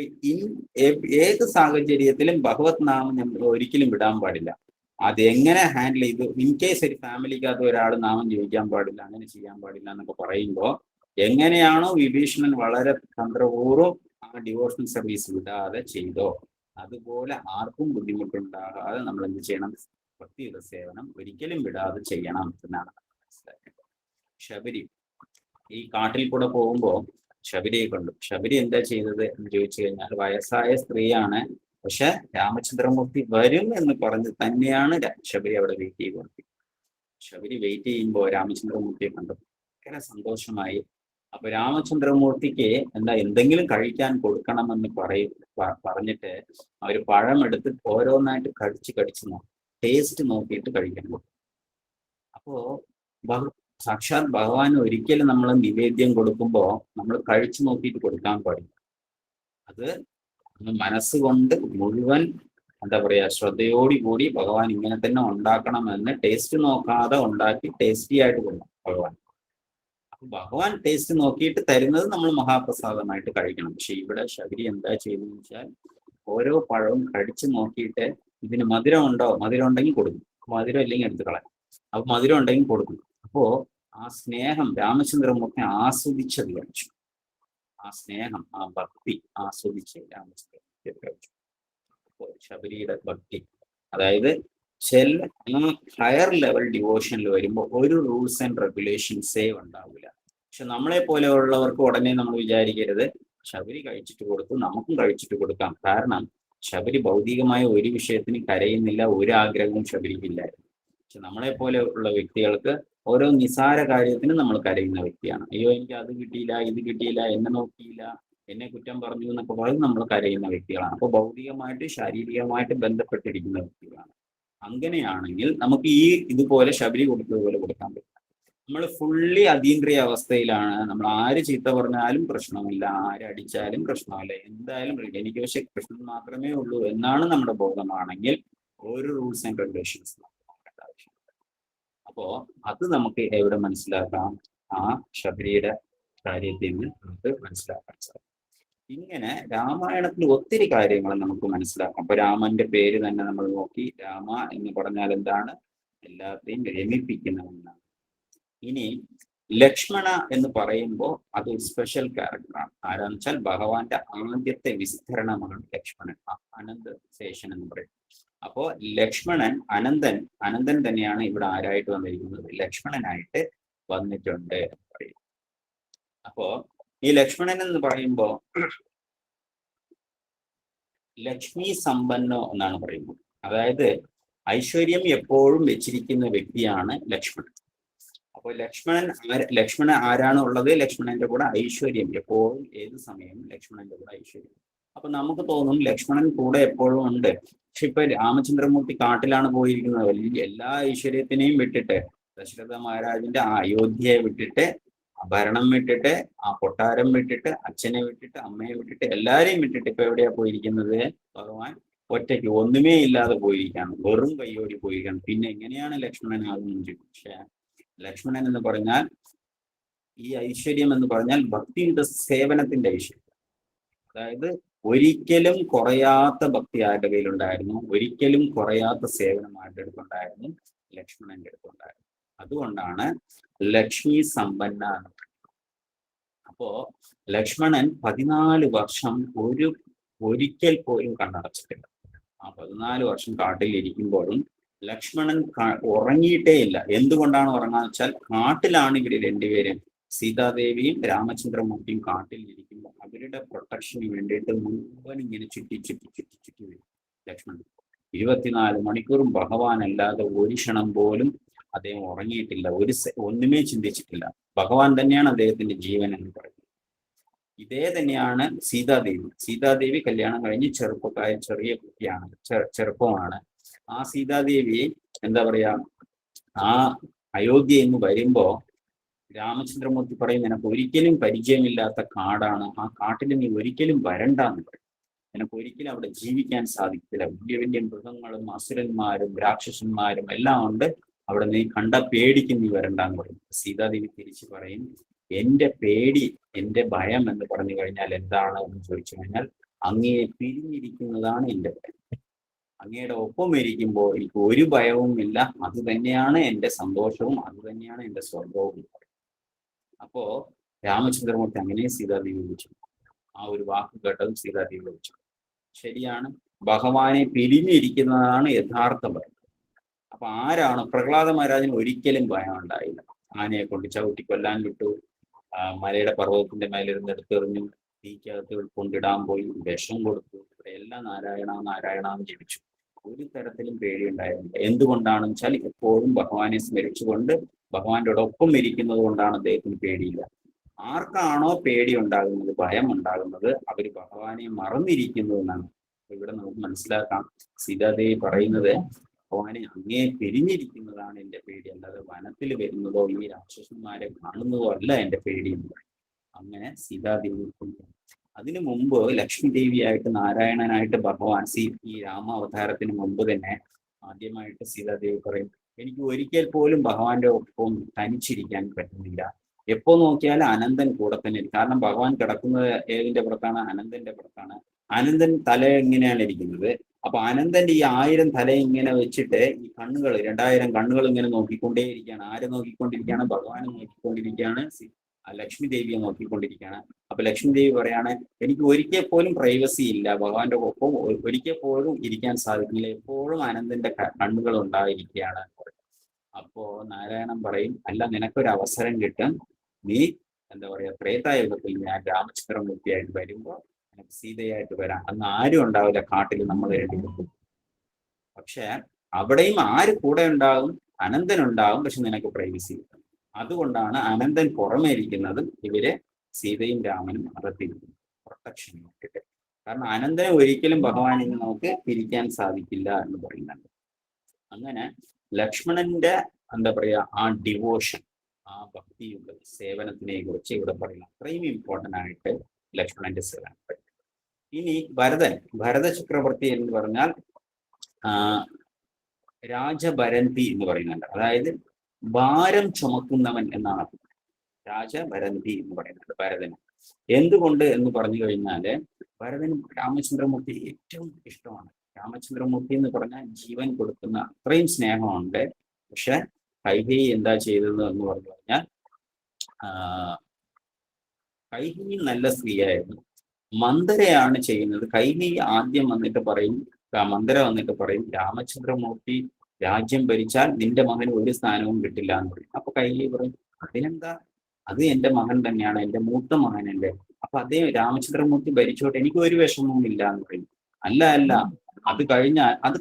ഏത് സാഹചര്യത്തിലും ഭഗവത് നാമം നമ്മൾ ഒരിക്കലും വിടാൻ പാടില്ല. അതെങ്ങനെ ഹാൻഡിൽ ചെയ്തു? ഇൻ കേസ് ഒരു ഫാമിലിക്കകത്ത് ഒരാൾ നാമം ജപിക്കാൻ പാടില്ല, അങ്ങനെ ചെയ്യാൻ പാടില്ല എന്നൊക്കെ പറയുമ്പോൾ, എങ്ങനെയാണോ വിഭീഷണൻ വളരെ തന്ത്രപൂർവ്വം ആ ഡിവോഷണൽ സർവീസ് വിടാതെ ചെയ്തോ, അതുപോലെ ആർക്കും ബുദ്ധിമുട്ടുണ്ടാകാതെ നമ്മൾ എന്ത് ചെയ്യണം? ഭക്തിയുടെ സേവനം ഒരിക്കലും വിടാതെ ചെയ്യണം എന്നാണ് മനസ്സിലാക്കേണ്ടത്. ശബരി ഈ കാട്ടിൽ കൂടെ പോകുമ്പോൾ ശബരിയെ കണ്ടു. ശബരി എന്താ ചെയ്തത് എന്ന് ചോദിച്ചു കഴിഞ്ഞാൽ, വയസ്സായ സ്ത്രീയാണ്, പക്ഷെ രാമചന്ദ്രമൂർത്തി വരും എന്ന് പറഞ്ഞ് തന്നെയാണ് ശബരി അവിടെ വെയിറ്റ് ചെയ്തുകൊണ്ടിരിക്കുന്നത്. ശബരി വെയിറ്റ് ചെയ്യുമ്പോൾ രാമചന്ദ്രമൂർത്തിയെ കണ്ടു, ഭയങ്കര സന്തോഷമായി. അപ്പൊ രാമചന്ദ്രമൂർത്തിക്ക് എന്തെങ്കിലും കഴിക്കാൻ കൊടുക്കണമെന്ന് പറഞ്ഞിട്ട് അവർ പഴം എടുത്ത് ഓരോന്നായിട്ട് കടിച്ച് നോക്കും, ടേസ്റ്റ് നോക്കിയിട്ട് കഴിക്കാൻ കൊടുക്കും. അപ്പോ സാക്ഷാത് ഭഗവാൻ ഒരിക്കലും നമ്മൾ നിവേദ്യം കൊടുക്കുമ്പോൾ നമ്മൾ കഴിച്ചു നോക്കിയിട്ട് കൊടുക്കാൻ പാടില്ല. അത് മനസ്സുകൊണ്ട് മുഴുവൻ എന്താ പറയാ ശ്രദ്ധയോടുകൂടി ഭഗവാൻ ഇങ്ങനെ തന്നെ ഉണ്ടാക്കണമെന്ന് ടേസ്റ്റ് നോക്കാതെ ഉണ്ടാക്കി ടേസ്റ്റി ആയിട്ട് കൊടുക്കും ഭഗവാൻ. അപ്പൊ ഭഗവാൻ ടേസ്റ്റ് നോക്കിയിട്ട് തരുന്നത് നമ്മൾ മഹാപ്രസാദമായിട്ട് കഴിക്കണം. പക്ഷെ ഇവിടെ ശബരി എന്താ ചെയ്യുന്നതെന്ന് വെച്ചാൽ, ഓരോ പഴവും കടിച്ചു നോക്കിയിട്ട് ഇതിന് മധുരം ഉണ്ടോ, മധുരം ഉണ്ടെങ്കിൽ കൊടുക്കും, മധുരം ഇല്ലെങ്കിൽ എടുത്ത് കളയാം. അപ്പൊ മധുരം ഉണ്ടെങ്കിൽ കൊടുക്കും. അപ്പോ ആ സ്നേഹം രാമചന്ദ്രമൂർത്തി ആസ്വദിച്ചത് കഴിച്ചു. ആ സ്നേഹം, ആ ഭക്തി ആസ്വദിച്ച് രാമചന്ദ്രമൂർത്തി കഴിച്ചു. അപ്പോൾ ശബരിയുടെ ഭക്തി, അതായത് ഹയർ ലെവൽ ഡിവോഷനിൽ വരുമ്പോൾ ഒരു റൂൾസ് ആൻഡ് റെഗുലേഷൻസേ ഉണ്ടാവില്ല. പക്ഷെ നമ്മളെ പോലെയുള്ളവർക്ക് ഉടനെ നമ്മൾ വിചാരിക്കരുത് ശബരി കഴിച്ചിട്ട് കൊടുത്തു നമുക്കും കഴിച്ചിട്ട് കൊടുക്കാം. കാരണം ശബരി ഭൗതികമായ ഒരു വിഷയത്തിന് കരയുന്നില്ല, ഒരു ആഗ്രഹവും ശബരിക്കില്ലായിരുന്നു. പക്ഷെ നമ്മളെ പോലെ ഉള്ള വ്യക്തികൾക്ക് ഓരോ നിസാര കാര്യത്തിന് നമ്മൾ കരയുന്ന വ്യക്തിയാണ്. അയ്യോ എനിക്ക് അത് കിട്ടിയില്ല, ഇത് കിട്ടിയില്ല, എന്നെ നോക്കിയില്ല, എന്നെ കുറ്റം പറഞ്ഞു എന്നൊക്കെ പറഞ്ഞ് നമ്മൾ കരയുന്ന വ്യക്തികളാണ്. അപ്പോൾ ഭൗതികമായിട്ട് ശാരീരികമായിട്ട് ബന്ധപ്പെട്ടിരിക്കുന്ന വ്യക്തികളാണ്. അങ്ങനെയാണെങ്കിൽ നമുക്ക് ഇതുപോലെ ശബരി കൊടുത്തതുപോലെ കൊടുക്കാൻ പറ്റും. നമ്മൾ ഫുള്ളി അതീന്ദ്രിയ അവസ്ഥയിലാണ്. നമ്മൾ ആര് ചീത്ത പറഞ്ഞാലും പ്രശ്നമില്ല, ആരടിച്ചാലും പ്രശ്നമില്ല, എന്തായാലും എനിക്ക് പക്ഷെ കൃഷ്ണൻ മാത്രമേ ഉള്ളൂ എന്നാണ് നമ്മുടെ ബോധമാണെങ്കിൽ ഒരു റൂൾസ് ആൻഡ് റെഗുലേഷൻസ് നോക്കേണ്ട ആവശ്യമില്ല. അപ്പോ അത് നമുക്ക് എവിടെ മനസ്സിലാക്കാം? ആ ശബരിയുടെ കാര്യത്തിൽ നിന്ന് നമുക്ക് മനസ്സിലാക്കാൻ സാധിക്കും. ഇങ്ങനെ രാമായണത്തിൽ ഒത്തിരി കാര്യങ്ങൾ നമുക്ക് മനസ്സിലാക്കാം. അപ്പൊ രാമന്റെ പേര് തന്നെ നമ്മൾ നോക്കി, രാമ എന്ന് പറഞ്ഞാൽ എന്താണ്? എല്ലാത്തെയും രമിപ്പിക്കുന്നവനാണ്. ഇനി ലക്ഷ്മണ എന്ന് പറയുമ്പോൾ അത് ഒരു സ്പെഷ്യൽ ക്യാരക്ടറാണ്. ആരാന്ന് വെച്ചാൽ ഭഗവാന്റെ ആദ്യത്തെ വിസ്തരണമാണ് ലക്ഷ്മണൻ, അനന്ത ശേഷൻ എന്ന് പറയും. അപ്പോ ലക്ഷ്മണൻ അനന്തൻ തന്നെയാണ് ഇവിടെ ആരായിട്ട് വന്നിരിക്കുന്നത്? ലക്ഷ്മണനായിട്ട് വന്നിട്ടുണ്ട് എന്ന് പറയും. അപ്പോ ഈ ലക്ഷ്മണൻ എന്ന് പറയുമ്പോൾ ലക്ഷ്മി സമ്പന്നോ എന്നാണ് പറയുന്നത്. അതായത് ഐശ്വര്യം എപ്പോഴും വെച്ചിരിക്കുന്ന വ്യക്തിയാണ് ലക്ഷ്മണൻ. അപ്പൊ അപ്പോൾ ലക്ഷ്മണൻ ആരാണ് ഉള്ളത്? ലക്ഷ്മണന്റെ കൂടെ ഐശ്വര്യം, എപ്പോഴും ഏത് സമയവും ലക്ഷ്മണന്റെ കൂടെ ഐശ്വര്യം. അപ്പൊ നമുക്ക് തോന്നും ലക്ഷ്മണൻ കൂടെ എപ്പോഴും ഉണ്ട്. പക്ഷെ ഇപ്പൊ രാമചന്ദ്രമൂർത്തി കാട്ടിലാണ് പോയിരിക്കുന്നത്. വലിയ എല്ലാ ഐശ്വര്യത്തിനെയും വിട്ടിട്ട്, ദശരഥ മഹാരാജിന്റെ ആ അയോധ്യയെ വിട്ടിട്ട്, ആ ഭരണം വിട്ടിട്ട്, ആ കൊട്ടാരം വിട്ടിട്ട്, അച്ഛനെ വിട്ടിട്ട്, അമ്മയെ വിട്ടിട്ട്, എല്ലാരെയും വിട്ടിട്ട് ഇപ്പൊ എവിടെയാ പോയിരിക്കുന്നത്? ഭഗവാൻ ഒറ്റയ്ക്ക് ഒന്നുമേ ഇല്ലാതെ പോയിരിക്കുകയാണ്, വെറും കയ്യോടി പോയിരിക്കുകയാണ്. പിന്നെ എങ്ങനെയാണ് ലക്ഷ്മണനാകുന്നത്? പക്ഷെ ലക്ഷ്മണൻ എന്ന് പറഞ്ഞാൽ, ഈ ഐശ്വര്യം എന്ന് പറഞ്ഞാൽ ഭക്തിയുടെ സേവനത്തിന്റെ ഐശ്വര്യം. അതായത് ഒരിക്കലും കുറയാത്ത ഭക്തി ആരുടെ കയ്യിലുണ്ടായിരുന്നു, ഒരിക്കലും കുറയാത്ത സേവനം ആരുടെ അടുത്തുണ്ടായിരുന്നു? ലക്ഷ്മണന്റെ അടുത്തുണ്ടായിരുന്നു. അതുകൊണ്ടാണ് ലക്ഷ്മി സമ്പന്ന. അപ്പോ ലക്ഷ്മണൻ 14 വർഷം ഒരിക്കൽ പോലും കണ്ണടച്ചിട്ടില്ല. ആ 14 വർഷം കാട്ടിൽ ഇരിക്കുമ്പോഴും ലക്ഷ്മണൻ ഉറങ്ങിയിട്ടേ ഇല്ല. എന്തുകൊണ്ടാണ് ഉറങ്ങാന്ന് വെച്ചാൽ, കാട്ടിലാണ് ഇവര് രണ്ടുപേരും, സീതാദേവിയും രാമചന്ദ്രമൂർത്തിയും കാട്ടിൽ ഇരിക്കുമ്പോൾ അവരുടെ പ്രൊട്ടക്ഷന് വേണ്ടിയിട്ട് മുഴുവൻ ഇങ്ങനെ ചുറ്റി വരും ലക്ഷ്മണൻ. 24 മണിക്കൂറും ഭഗവാൻ അല്ലാതെ ഒരു ക്ഷണം പോലും അദ്ദേഹം ഉറങ്ങിയിട്ടില്ല, ഒന്നുമേ ചിന്തിച്ചിട്ടില്ല. ഭഗവാൻ തന്നെയാണ് അദ്ദേഹത്തിന്റെ ജീവൻ എന്ന് പറയുന്നത്. ഇതേ തന്നെയാണ് സീതാദേവി കല്യാണം കഴിഞ്ഞ് ചെറിയ കുട്ടിയാണ്, ചെറുപ്പമാണ്. ആ സീതാദേവി എന്താ പറയാ, ആ അയോധ്യ എന്ന് വരുമ്പോ രാമചന്ദ്രമൂർത്തി പറയും, നിനക്ക് ഒരിക്കലും പരിചയമില്ലാത്ത കാടാണ്, ആ കാട്ടിൽ നീ ഒരിക്കലും വരണ്ടെന്ന് പറയും. നിനക്ക് ഒരിക്കലും അവിടെ ജീവിക്കാൻ സാധിക്കില്ല, വലിയ വലിയ മൃഗങ്ങളും അസുരന്മാരും രാക്ഷസന്മാരും എല്ലാം ഉണ്ട്, അവിടെ നീ കണ്ട പേടിക്ക് നീ വരണ്ടെന്ന് പറയും. സീതാദേവി തിരിച്ചു പറയും, എന്റെ പേടി, എന്റെ ഭയം എന്ന് പറഞ്ഞു കഴിഞ്ഞാൽ എന്താണ് എന്ന് ചോദിച്ചു കഴിഞ്ഞാൽ, അങ്ങയെ പിരിഞ്ഞിരിക്കുന്നതാണ് എന്റെ ഭയം. അങ്ങയുടെ ഒപ്പം ഇരിക്കുമ്പോൾ എനിക്ക് ഒരു ഭയവും ഇല്ല, അത് തന്നെയാണ് എന്റെ സന്തോഷവും, അത് തന്നെയാണ് എന്റെ സ്വർഗവും. അപ്പോ രാമചന്ദ്രമൂർത്തി അങ്ങനെ സീതാദേവി വിളിച്ചു. ആ ഒരു വാക്ക് കേട്ടതും സീതാദേവി വിളിച്ചു. ശരിയാണ്, ഭഗവാനെ പിരിഞ്ഞിരിക്കുന്നതാണ് യഥാർത്ഥ ഭയം. അപ്പൊ ആരാണ്? പ്രഹ്ലാദ മഹാരാജന് ഒരിക്കലും ഭയം ഉണ്ടായില്ല. ആനയെ കൊണ്ട് ചവിട്ടി കൊല്ലാൻ വിട്ടു, മലയുടെ പർവ്വതത്തിന്റെ മേലിരുന്ന് എടുത്തെറിഞ്ഞു, തീക്കകത്ത് കൊണ്ടിടാൻ പോയി, വിഷം കൊടുത്തു, എല്ലാം നാരായണ നാരായണ എന്ന് ജപിച്ചു. ഒരു തരത്തിലും പേടിയുണ്ടായിരുന്നില്ല. എന്തുകൊണ്ടാണെന്ന് വെച്ചാൽ, എപ്പോഴും ഭഗവാനെ സ്മരിച്ചുകൊണ്ട് ഭഗവാന്റെ ഒപ്പം ഇരിക്കുന്നത് കൊണ്ടാണ് അദ്ദേഹത്തിന് പേടിയില്ല. ആർക്കാണോ പേടി ഉണ്ടാകുന്നത്, ഭയം ഉണ്ടാകുന്നത്, അവർ ഭഗവാനെ മറന്നിരിക്കുന്നു എന്നാണ്. ഇവിടെ നമുക്ക് മനസ്സിലാക്കാം, സീതാദേവി പറയുന്നത്, ഭഗവാനെ അങ്ങേ പിരിഞ്ഞിരിക്കുന്നതാണ് എന്റെ പേടി, അല്ലാതെ വനത്തിൽ വരുന്നതോ ഈ രാക്ഷസന്മാരെ കാണുന്നതോ അല്ല എന്റെ പേടി എന്ന് പറയും. അങ്ങനെ സീതാദേവി. അതിനു മുമ്പ് ലക്ഷ്മി ദേവിയായിട്ട്, നാരായണനായിട്ട് ഭഗവാൻ ഈ രാമാവതാരത്തിന് മുമ്പ് തന്നെ ആദ്യമായിട്ട് സീതാദേവി പറയും, എനിക്ക് ഒരിക്കൽ പോലും ഭഗവാന്റെ ഒപ്പം തനിച്ചിരിക്കാൻ പറ്റുന്നില്ല. എപ്പോ നോക്കിയാലും അനന്തൻ കൂടെ തന്നെ. കാരണം ഭഗവാൻ കിടക്കുന്നത് ഏതിന്റെ പുറത്താണ്? അനന്തന്റെ പുറത്താണ്. അനന്തൻ തല എങ്ങനെയാണ് ഇരിക്കുന്നത്? അപ്പൊ അനന്തന്റെ ഈ 1000 തല ഇങ്ങനെ വെച്ചിട്ട് ഈ കണ്ണുകൾ, 2000 കണ്ണുകൾ ഇങ്ങനെ നോക്കിക്കൊണ്ടേയിരിക്കുകയാണ്. ആരെ നോക്കിക്കൊണ്ടിരിക്കുകയാണ്? ഭഗവാനെ നോക്കിക്കൊണ്ടിരിക്കുകയാണ്, ലക്ഷ്മി ദേവിയെ നോക്കിക്കൊണ്ടിരിക്കുകയാണ്. അപ്പൊ ലക്ഷ്മി ദേവി പറയാണ്, എനിക്ക് ഒരിക്കൽ പോലും പ്രൈവസി ഇല്ല, ഭഗവാന്റെ ഒപ്പം ഒരിക്കൽ പോലും ഇരിക്കാൻ സാധിക്കില്ല, എപ്പോഴും അനന്തന്റെ കണ്ണുകൾ ഉണ്ടായിരിക്കുകയാണ്. അപ്പോ നാരായണൻ പറയും, അല്ല, നിനക്കൊരു അവസരം കിട്ടും, നീ എന്താ പറയാ, ത്രേതായുഗത്തിൽ ഞാൻ രാമചന്ദ്രമൂർത്തിയായിട്ട് വരുമ്പോ നിനക്ക് സീതയായിട്ട് വരാം. അന്ന് ആരും ഉണ്ടാവില്ല കാട്ടിൽ, നമ്മൾ രണ്ടുപേരും. പക്ഷെ അവിടെയും ആര് കൂടെ ഉണ്ടാകും? അനന്തൻ ഉണ്ടാകും, പക്ഷെ നിനക്ക് പ്രൈവസി കിട്ടും. അതുകൊണ്ടാണ് അനന്തൻ പുറമേ ഇരിക്കുന്നത്, ഇവര് സീതയും രാമനും അകത്തിരിക്കുന്നു, പ്രൊട്ടക്ഷൻ നോക്കിയിട്ട്. കാരണം അനന്തനെ ഒരിക്കലും ഭഗവാനിൽ നിന്ന് നമുക്ക് പിരിക്കാൻ സാധിക്കില്ല എന്ന് പറയുന്നുണ്ട്. അങ്ങനെ ലക്ഷ്മണന്റെ എന്താ പറയാ, ആ ഡിവോഷൻ, ആ ഭക്തിയുള്ള സേവനത്തിനെ കുറിച്ച് ഇവിടെ പറയുന്നത് അത്രയും ഇമ്പോർട്ടൻ്റ് ആയിട്ട് ലക്ഷ്മണന്റെ സേവനം. ഇനി ഭരത ചക്രവർത്തി എന്ന് പറഞ്ഞാൽ രാജഭരന്തി എന്ന് പറയുന്നുണ്ട്. അതായത് ഭാരം ചുമക്കുന്നവൻ എന്നാണ് രാജഭരന്തി എന്ന് പറയുന്നത് ഭരതന്. എന്തുകൊണ്ട് എന്ന് പറഞ്ഞു കഴിഞ്ഞാല്, ഭരതന് രാമചന്ദ്രമൂർത്തി ഏറ്റവും ഇഷ്ടമാണ്. രാമചന്ദ്രമൂർത്തി എന്ന് പറഞ്ഞാൽ ജീവൻ കൊടുക്കുന്ന അത്രയും സ്നേഹമുണ്ട്. പക്ഷെ കൈകേയി എന്താ ചെയ്തത് എന്ന് പറഞ്ഞു കഴിഞ്ഞാൽ, കൈകേയി നല്ല സ്ത്രീയായിരുന്നു, മന്ദരയാണ് ചെയ്യുന്നത്. കൈകേയി ആദ്യം വന്നിട്ട് പറയും, മന്ദര വന്നിട്ട് പറയും, രാമചന്ദ്രമൂർത്തി രാജ്യം ഭരിച്ചാൽ നിന്റെ മകന് ഒരു സ്ഥാനവും കിട്ടില്ല എന്ന് പറയും. അപ്പൊ കൈകേയി പറയും, അതിനെന്താ, അത് എന്റെ മകൻ തന്നെയാണ്, എന്റെ മൂത്ത മകനല്ലേ, അപ്പൊ അദ്ദേഹം രാമചന്ദ്രമൂർത്തി ഭരിച്ചോട്ടെ, എനിക്ക് ഒരു വിഷമവും ഇല്ല എന്ന് പറയും. അല്ല, അത്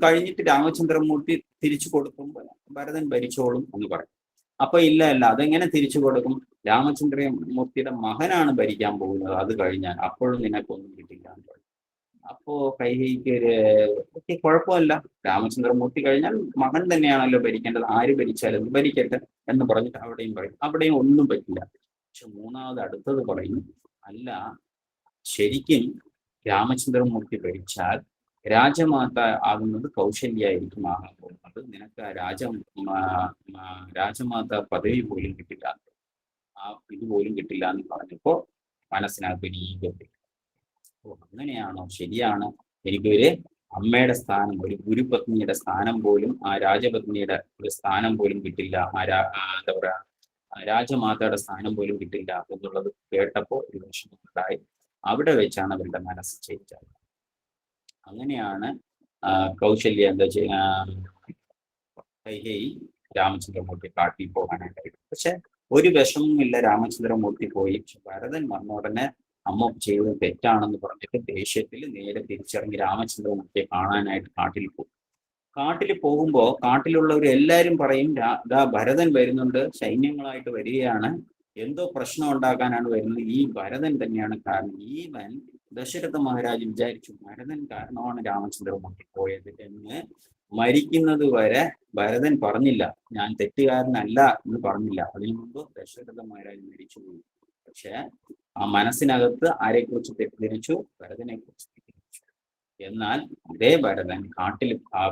കഴിഞ്ഞിട്ട് രാമചന്ദ്രമൂർത്തി തിരിച്ചു കൊടുക്കുമ്പോൾ ഭരതൻ ഭരിച്ചോളും എന്ന് പറയും. അപ്പൊ ഇല്ല അതെങ്ങനെ തിരിച്ചു കൊടുക്കും? രാമചന്ദ്രമൂർത്തിയുടെ മകനാണ് ഭരിക്കാൻ പോകുന്നത്, അത് കഴിഞ്ഞാൽ അപ്പോഴും നിനക്കൊന്നും കിട്ടില്ല എന്ന് പറയും. അപ്പോ കൈകേയിക്ക് ഒരു കുഴപ്പമില്ല, രാമചന്ദ്രമൂർത്തി കഴിഞ്ഞാൽ മകൻ തന്നെയാണല്ലോ ഭരിക്കേണ്ടത്, ആര് ഭരിച്ചാലും ഭരിക്കട്ടെ എന്ന് പറഞ്ഞിട്ട് അവിടെയും പറയും. അവിടെയും ഒന്നും പറ്റില്ല. പക്ഷെ മൂന്നാമത് അടുത്തത് പറയും, അല്ല, ശരിക്കും രാമചന്ദ്രമൂർത്തി ഭരിച്ചാൽ രാജമാത ആകുന്നത് കൗശല്യായിരിക്കും ആകാൻ പോകുന്നത്, നിനക്ക് ആ രാജമാത പദവി പോലും കിട്ടില്ല, ആ ഇതുപോലും കിട്ടില്ല എന്ന് പറഞ്ഞപ്പോ മനസ്സിനകത്ത് ഒരു ഈഗോ. ഓ, അങ്ങനെയാണോ? ശരിയാണ്, എനിക്കൊരു അമ്മയുടെ സ്ഥാനം, ഒരു ഗുരുപത്നിയുടെ സ്ഥാനം പോലും, ആ രാജപത്നിയുടെ ഒരു സ്ഥാനം പോലും കിട്ടില്ല, എന്താ പറയാ, രാജമാതയുടെ സ്ഥാനം പോലും കിട്ടില്ല എന്നുള്ളത് കേട്ടപ്പോൾ ഒരു വിഷമമുണ്ടായി. അവിടെ വെച്ചാണ് അവരുടെ മനസ്സ് ചേഞ്ചായത്. അങ്ങനെയാണ് കൗശല്യ എന്താ കൈകേയി രാമചന്ദ്രമൂർത്തി കാട്ടിൽ പോകാനായിട്ട്. പക്ഷെ ഒരു വിഷമവുമില്ല, രാമചന്ദ്രമൂർത്തി പോയി. പക്ഷെ ഭരതൻ വന്ന ഉടനെ അമ്മ ചെയ്തത് തെറ്റാണെന്ന് പറഞ്ഞിട്ട് ദേഷ്യത്തിൽ നേരെ തിരിച്ചിറങ്ങി രാമചന്ദ്രമൂർത്തിയെ കാണാനായിട്ട് കാട്ടിൽ പോകും. കാട്ടിൽ പോകുമ്പോൾ കാട്ടിലുള്ളവർ എല്ലാവരും പറയും, ദാ ഭരതൻ വരുന്നുണ്ട്, സൈന്യങ്ങളായിട്ട് വരികയാണ്, എന്തോ പ്രശ്നം ഉണ്ടാക്കാനാണ് വരുന്നത്, ഈ ഭരതൻ തന്നെയാണ് കാരണം. ഈവൻ ദശരഥ മഹാരാജ് വിചാരിച്ചു ഭരതൻ കാരണമാണ് രാമചന്ദ്രമൂർത്തി പോയത് എന്ന്. മരിക്കുന്നത് വരെ ഭരതൻ പറഞ്ഞില്ല, ഞാൻ തെറ്റുകാരനല്ല എന്ന് പറഞ്ഞില്ല. അതിനു മുമ്പ് ദശരഥ മഹാരാജ് മരിച്ചുപോയി. പക്ഷെ ആ മനസ്സിനകത്ത് ആരെക്കുറിച്ച് തെറ്റിദ്ധരിച്ചു? ഭരതനെ കുറിച്ച് തെറ്റിദ്ധരിച്ചു. എന്നാൽ അതേ ഭരതൻ കാട്ടിൽ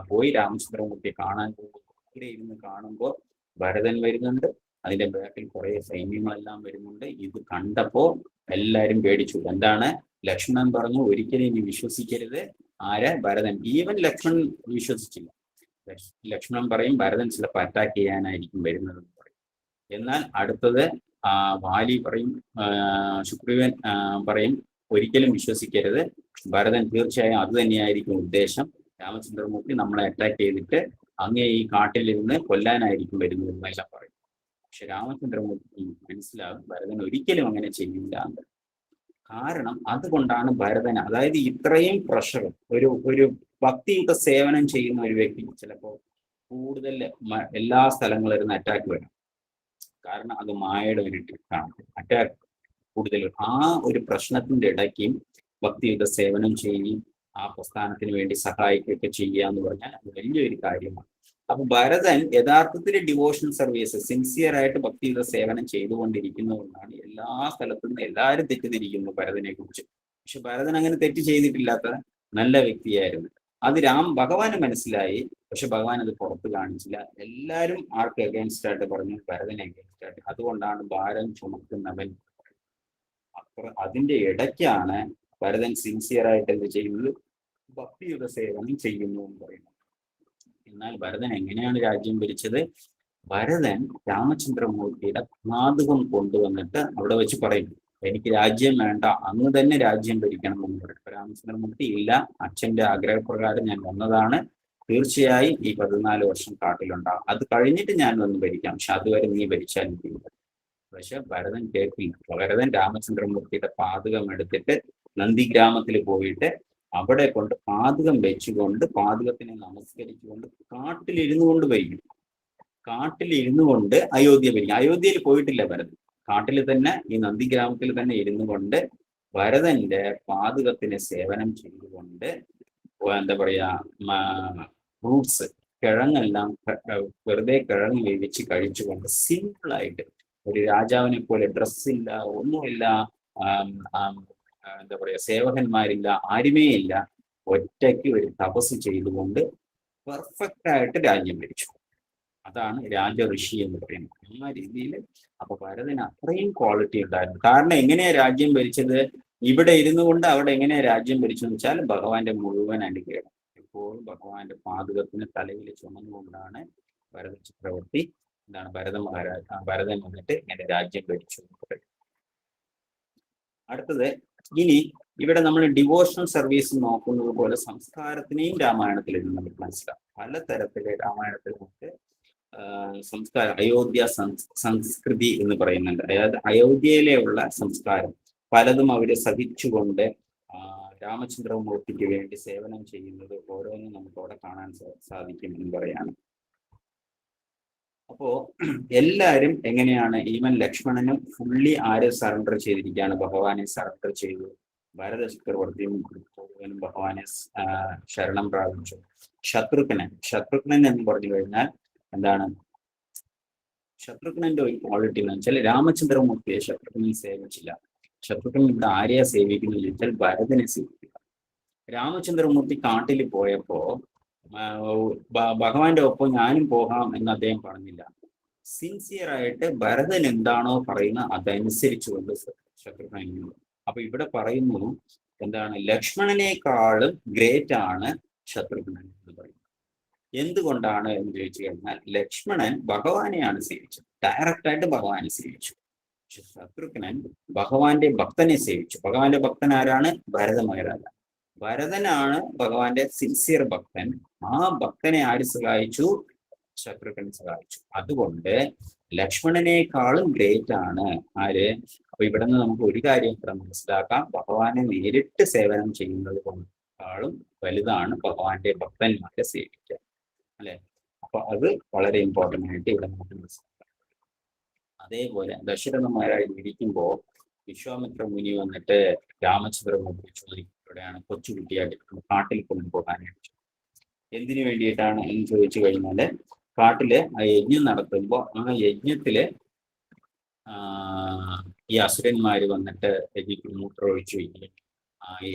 പോയി രാമചന്ദ്രമൂർത്തിയെ കാണാൻ പോകുമ്പോൾ ഇവിടെ ഇരുന്ന് കാണുമ്പോൾ ഭരതൻ വരുന്നുണ്ട്, അതിന്റെ ബാക്കിൽ കുറെ സൈന്യങ്ങളെല്ലാം വരുന്നുണ്ട്. ഇത് കണ്ടപ്പോ എല്ലാരും പേടിച്ചു. എന്താണ്? ലക്ഷ്മണൻ പറഞ്ഞു, ഒരിക്കലും ഇനി വിശ്വസിക്കരുത്. ആരെ? ഭരതൻ. ഈവൻ ലക്ഷ്മണൻ വിശ്വസിച്ചില്ല. ലക്ഷ്മണൻ പറയും ഭരതൻ ചിലപ്പോൾ അറ്റാക്ക് ചെയ്യാനായിരിക്കും വരുന്നത് എന്ന് പറയും. എന്നാൽ അടുത്തത് വാലി പറയും, സുഗ്രീവൻ പറയും, ഒരിക്കലും വിശ്വസിക്കരുത്, ഭരതൻ തീർച്ചയായും അത് തന്നെയായിരിക്കും ഉദ്ദേശം, രാമചന്ദ്രമൂർത്തി നമ്മളെ അറ്റാക്ക് ചെയ്തിട്ട് അങ്ങേ ഈ കാട്ടിലിരുന്ന് കൊല്ലാനായിരിക്കും വരുന്നത് എന്നെല്ലാം പറയും. പക്ഷെ രാമചന്ദ്രമൂർത്തി മനസ്സിലാകും ഭരതൻ ഒരിക്കലും അങ്ങനെ ചെയ്യില്ല എന്ന്. കാരണം അതുകൊണ്ടാണ് ഭരതൻ, അതായത് ഇത്രയും പ്രഷർ, ഒരു ഭക്തിയുക്ത സേവനം ചെയ്യുന്ന ഒരു വ്യക്തിക്ക് ചിലപ്പോൾ കൂടുതൽ എല്ലാ സ്ഥലങ്ങളിലും അറ്റാക്ക് വരും. കാരണം അത് മായയുടെ ഒരു ട്രിക്കാണ്, അറ്റാക്ക് കൂടുതൽ. ആ ഒരു പ്രശ്നത്തിന്റെ ഇടയ്ക്കും ഭക്തിയുക്ത സേവനം ചെയ്യുകയും ആ പ്രസ്ഥാനത്തിന് വേണ്ടി സഹായിക്കുകയൊക്കെ ചെയ്യുക എന്ന് പറഞ്ഞാൽ അത് വലിയൊരു കാര്യമാണ്. അപ്പൊ ഭരതൻ യഥാർത്ഥത്തിൽ ഡിവോഷണൽ സർവീസ് സിൻസിയർ ആയിട്ട് ഭക്തിയുക്ത സേവനം ചെയ്തുകൊണ്ടിരിക്കുന്നതുകൊണ്ടാണ് എല്ലാ സ്ഥലത്തു നിന്ന് എല്ലാവരും തെറ്റിദ്ധരിക്കുന്നു ഭരതനെ കുറിച്ച്. പക്ഷെ ഭരതൻ അങ്ങനെ തെറ്റ് ചെയ്തിട്ടില്ലാത്ത നല്ല വ്യക്തിയായിരുന്നു. അത് ഭഗവാന് മനസ്സിലായി. പക്ഷെ ഭഗവാൻ അത് പുറത്ത് കാണിച്ചില്ല. എല്ലാവരും ആർക്ക് അഗേൻസ്റ്റ് ആയിട്ട് പറഞ്ഞു? ഭരതനെ അഗേൻസ്റ്റ് ആയിട്ട്. അതുകൊണ്ടാണ് ഭാരം ചുമക്കുന്നവൻ. അതിന്റെ ഇടയ്ക്കാണ് ഭരതൻ സിൻസിയർ ആയിട്ട് എന്ത് ചെയ്യുന്നത്? ഭക്തിയുത സേവനം ചെയ്യുന്നു എന്ന് പറയുന്നത്. എന്നാൽ ഭരതൻ എങ്ങനെയാണ് രാജ്യം ഭരിച്ചത്? ഭരതൻ രാമചന്ദ്രമൂർത്തിയുടെ പാതകം കൊണ്ടുവന്നിട്ട് അവിടെ വെച്ച് പറയും, എനിക്ക് രാജ്യം വേണ്ട, അങ്ങ് തന്നെ രാജ്യം ഭരിക്കണം എന്ന് പറയും. രാമചന്ദ്രമൂർത്തി ഇല്ല, അച്ഛന്റെ ആഗ്രഹപ്രകാരം ഞാൻ വന്നതാണ്, തീർച്ചയായും ഈ 14 വർഷം കാട്ടിലുണ്ടാകും, അത് കഴിഞ്ഞിട്ട് ഞാൻ വന്ന് ഭരിക്കാം, പക്ഷെ അതുവരെ നീ ഭരിച്ചാൽ മതി. പക്ഷെ ഭരതൻ കേൾക്കില്ല. ഭരതൻ രാമചന്ദ്രമൂർത്തിയുടെ പാതകം എടുത്തിട്ട് നന്ദിഗ്രാമത്തിൽ പോയിട്ട് അവിടെ കൊണ്ട് പാതകം വെച്ചുകൊണ്ട് പാതകത്തിനെ നമസ്കരിച്ചുകൊണ്ട് കാട്ടിലിരുന്നു കൊണ്ട് ഭരിക്കും. കാട്ടിലിരുന്നു കൊണ്ട് അയോധ്യ ഭരിക്കും. അയോധ്യയിൽ പോയിട്ടില്ല ഭരതൻ, കാട്ടിൽ തന്നെ ഈ നന്ദിഗ്രാമത്തിൽ തന്നെ ഇരുന്നു കൊണ്ട് ഭരതന്റെ പാതകത്തിന് സേവനം ചെയ്തുകൊണ്ട് എന്താ പറയാ, ഫ്രൂട്ട്സ്, കിഴങ്ങെല്ലാം വെറുതെ കിഴങ്ങ് വേവിച്ച് കഴിച്ചുകൊണ്ട് സിമ്പിളായിട്ട്, ഒരു രാജാവിനെ പോലെ ഡ്രസ്സില്ല, ഒന്നുമില്ല, എന്താ പറയാ, സേവകന്മാരില്ല, ആരുമേ ഇല്ല, ഒറ്റയ്ക്ക് ഒരു തപസ് ചെയ്തുകൊണ്ട് പെർഫെക്റ്റ് ആയിട്ട് രാജ്യം ഭരിച്ചു. അതാണ് രാജഋഷി എന്ന് പറയുന്നത്. ആ രീതിയിൽ അപ്പൊ ഭരതന് അത്രയും ക്വാളിറ്റി ഉണ്ടായിരുന്നു. കാരണം എങ്ങനെയാ രാജ്യം ഭരിച്ചത്? ഇവിടെ ഇരുന്നു കൊണ്ട് അവിടെ എങ്ങനെയാ രാജ്യം ഭരിച്ചെന്ന് വെച്ചാൽ ഭഗവാന്റെ മുഴുവൻ അനുഗ്രഹം, എപ്പോഴും ഭഗവാന്റെ പാതകത്തിന് തലയിൽ ചുമന്നുകൊണ്ടാണ് ഭരത ചക്രവർത്തി, എന്താണ്, ഭരതൻ വന്നിട്ട് ഇങ്ങനെ രാജ്യം ഭരിച്ചു. അടുത്തത്, ഇനി ഇവിടെ നമ്മൾ ഡിവോഷണൽ സർവീസ് നോക്കുന്നത് പോലെ സംസ്കാരത്തിനെയും രാമായണത്തിൽ നിന്ന് നമുക്ക് മനസ്സിലാവും. പലതരത്തിലെ രാമായണത്തിൽ നമുക്ക് സംസ്കാരം, അയോധ്യ സംസ്കൃതി എന്ന് പറയുന്നുണ്ട്. അതായത് അയോധ്യയിലെയുള്ള സംസ്കാരം പലതും അവര് സഹിച്ചുകൊണ്ട് രാമചന്ദ്രമൂർത്തിക്ക് വേണ്ടി സേവനം ചെയ്യുന്നത് ഓരോന്നും നമുക്ക് അവിടെ കാണാൻ സാധിക്കും എന്ന് പറയാണ്. അപ്പോ അപ്പോ എല്ലാവരും എങ്ങനെയാണ്, ഈവൻ ലക്ഷ്മണനും ഫുള്ളി ആരെ സറണ്ടർ ചെയ്തിരിക്കുകയാണ്, ഭഗവാനെ സറണ്ടർ ചെയ്തു. ഭരത ചക്രവർത്തിയും മുഴുവനും ഭഗവാനെ ശരണം പ്രാപിച്ചു. ശത്രുഘ്നൻ എന്ന് പറഞ്ഞു കഴിഞ്ഞാൽ എന്താണ്, ശത്രുഘ്നന്റെ ഒരു ക്വാളിറ്റി എന്ന് വെച്ചാൽ രാമചന്ദ്രമൂർത്തിയെ ശത്രുഘ്നൻ സേവിച്ചില്ല. ശത്രുഘ്നൻ ഇവിടെ ആരെയാ സേവിക്കുന്നത് ചോദിച്ചാൽ ഭരതനെ സേവിക്കുക. രാമചന്ദ്രമൂർത്തി കാട്ടിൽ പോയപ്പോ ഭഗവാന്റെ ഒപ്പം ഞാനും പോകാം എന്ന് അദ്ദേഹം പറഞ്ഞില്ല. സിൻസിയർ ആയിട്ട് ഭരതൻ എന്താണോ പറയുന്നത് അതനുസരിച്ചുകൊണ്ട് ശത്രുഘ്നൻ. അപ്പൊ ഇവിടെ പറയുന്നു എന്താണ്, ലക്ഷ്മണനേക്കാളും ഗ്രേറ്റ് ആണ് ശത്രുഘ്നൻ എന്ന് പറയുന്നത്. എന്തുകൊണ്ടാണ് എന്ന് ചോദിച്ചു കഴിഞ്ഞാൽ ലക്ഷ്മണൻ ഭഗവാനെയാണ് സേവിച്ചത്, ഡയറക്റ്റ് ആയിട്ട് ഭഗവാനെ സേവിച്ചു. പക്ഷെ ശത്രുഘ്നൻ ഭഗവാന്റെ ഭക്തനെ സേവിച്ചു. ഭഗവാന്റെ ഭക്തൻ ആരാണ്? ഭരതമഹാരാജ. ഭരതനാണ് ഭഗവാന്റെ സിൻസിയർ ഭക്തൻ. ആ ഭക്തനെ ആര് സഹായിച്ചു? ശത്രുഘ്നൻ സഹായിച്ചു. അതുകൊണ്ട് ലക്ഷ്മണനേക്കാളും ഗ്രേറ്റ് ആണ് ആര്? അപ്പൊ ഇവിടെ നിന്ന് നമുക്ക് ഒരു കാര്യം കൂടെ മനസ്സിലാക്കാം, ഭഗവാനെ നേരിട്ട് സേവനം ചെയ്യുന്നത് കൊണ്ടാളും വലുതാണ് ഭഗവാന്റെ ഭക്തന്മാരെ സേവിക്കുക, അല്ലെ? അപ്പൊ അത് വളരെ ഇമ്പോർട്ടൻ്റ് ആയിട്ട് ഇവിടെ നമുക്ക് മനസ്സിലാക്കാം. അതേപോലെ ദശരഥ മഹാരാജ് ഇരിക്കുമ്പോ വിശ്വാമിത്ര മുനി വന്നിട്ട് രാമചന്ദ്രമൂർത്തി ചോദിക്കും, ഇവിടെയാണ് കൊച്ചുകുട്ടിയായിട്ട് കാട്ടിൽ കൊണ്ടുപോകാനായിട്ട്. എന്തിനു വേണ്ടിയിട്ടാണ് എന്ന് ചോദിച്ചു കഴിഞ്ഞാല്, കാട്ടില് ആ യജ്ഞം നടത്തുമ്പോ ആ യജ്ഞത്തില് ഈ അസുരന്മാര് വന്നിട്ട് യജ്ഞത്തിൽ മൂത്രമൊഴിച്ചു വയ്ക്കുകയും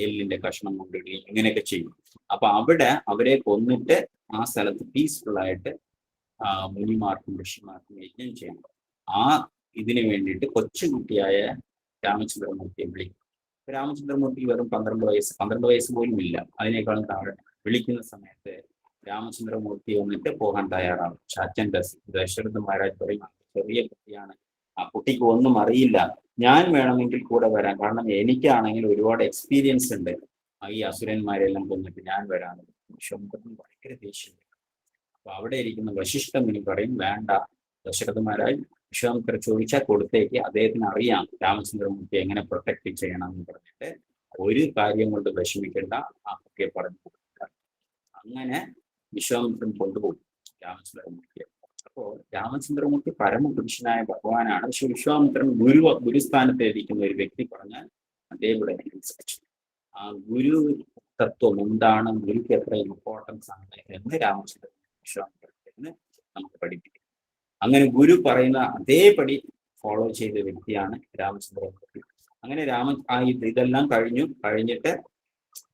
എല്ലിന്റെ കഷ്ണം കൊണ്ടിടുകയും ഇങ്ങനെയൊക്കെ ചെയ്യും. അപ്പൊ അവിടെ അവരെ കൊന്നിട്ട് ആ സ്ഥലത്ത് പീസ്ഫുൾ ആയിട്ട് മുനിമാർക്കും ഋഷിമാർക്കും യജ്ഞം ചെയ്യണം. ആ ഇതിനു വേണ്ടിയിട്ട് കൊച്ചുകുട്ടിയായ രാമചന്ദ്രമൂർത്തിയെ വിളിക്കും. രാമചന്ദ്രമൂർത്തി വെറും 12 വയസ്സ് പോലും ഇല്ല, അതിനേക്കാളും താഴെ. വിളിക്കുന്ന സമയത്ത് രാമചന്ദ്രമൂർത്തി വന്നിട്ട് പോകാൻ തയ്യാറാവും. അച്ഛൻ ദശരഥ മഹാരാജ് പറയും, ചെറിയ കുട്ടിയാണ്, ആ കുട്ടിക്ക് ഒന്നും അറിയില്ല, ഞാൻ വേണമെങ്കിൽ കൂടെ വരാം, കാരണം എനിക്കാണെങ്കിൽ ഒരുപാട് എക്സ്പീരിയൻസ് ഉണ്ട് ഈ അസുരന്മാരെല്ലാം കൊന്നിട്ട്, ഞാൻ വരാമെന്ന്. വിശ്വാമിത്രൻ ഭയങ്കര ദേഷ്യം. അപ്പൊ അവിടെ ഇരിക്കുന്ന വശിഷ്ഠ മുനി പറയും, വേണ്ട ദശരഥ മഹാരാജ്, വിശ്വാമിത്ര ചോദിച്ചാൽ കൊടുത്തേക്ക്, അദ്ദേഹത്തിന് അറിയാം രാമചന്ദ്രമൂർത്തി എങ്ങനെ പ്രൊട്ടക്ട് ചെയ്യണം എന്ന് പറഞ്ഞിട്ട് ഒരു കാര്യം കൊണ്ട് വിഷമിക്കേണ്ട, ആ കുട്ടിയെ പറഞ്ഞു കൊടുക്കുക. അങ്ങനെ വിശ്വാമിത്രൻ കൊണ്ടുപോകും രാമചന്ദ്രമൂർത്തിയെ. അപ്പോ രാമചന്ദ്രമൂർത്തി പരമപുരുഷനായ ഭഗവാനാണ്. പക്ഷെ വിശ്വാമിത്രൻ ഗുരുസ്ഥാനത്ത് ഇരിക്കുന്ന ഒരു വ്യക്തി പറഞ്ഞാൽ അദ്ദേഹം ഇവിടെ അനുസരിച്ചു. ആ ഗുരു തത്വം എന്താണ്, ഗുരുക്ക് എത്ര ഇമ്പോർട്ടൻസ് ആണ് എന്ന് രാമചന്ദ്രൻ വിശ്വാമിത്രന് നമുക്ക് പഠിപ്പിക്കും. അങ്ങനെ ഗുരു പറയുന്ന അതേപടി ഫോളോ ചെയ്ത വ്യക്തിയാണ് രാമചന്ദ്രമൂർത്തി. അങ്ങനെ ഇതെല്ലാം കഴിഞ്ഞിട്ട്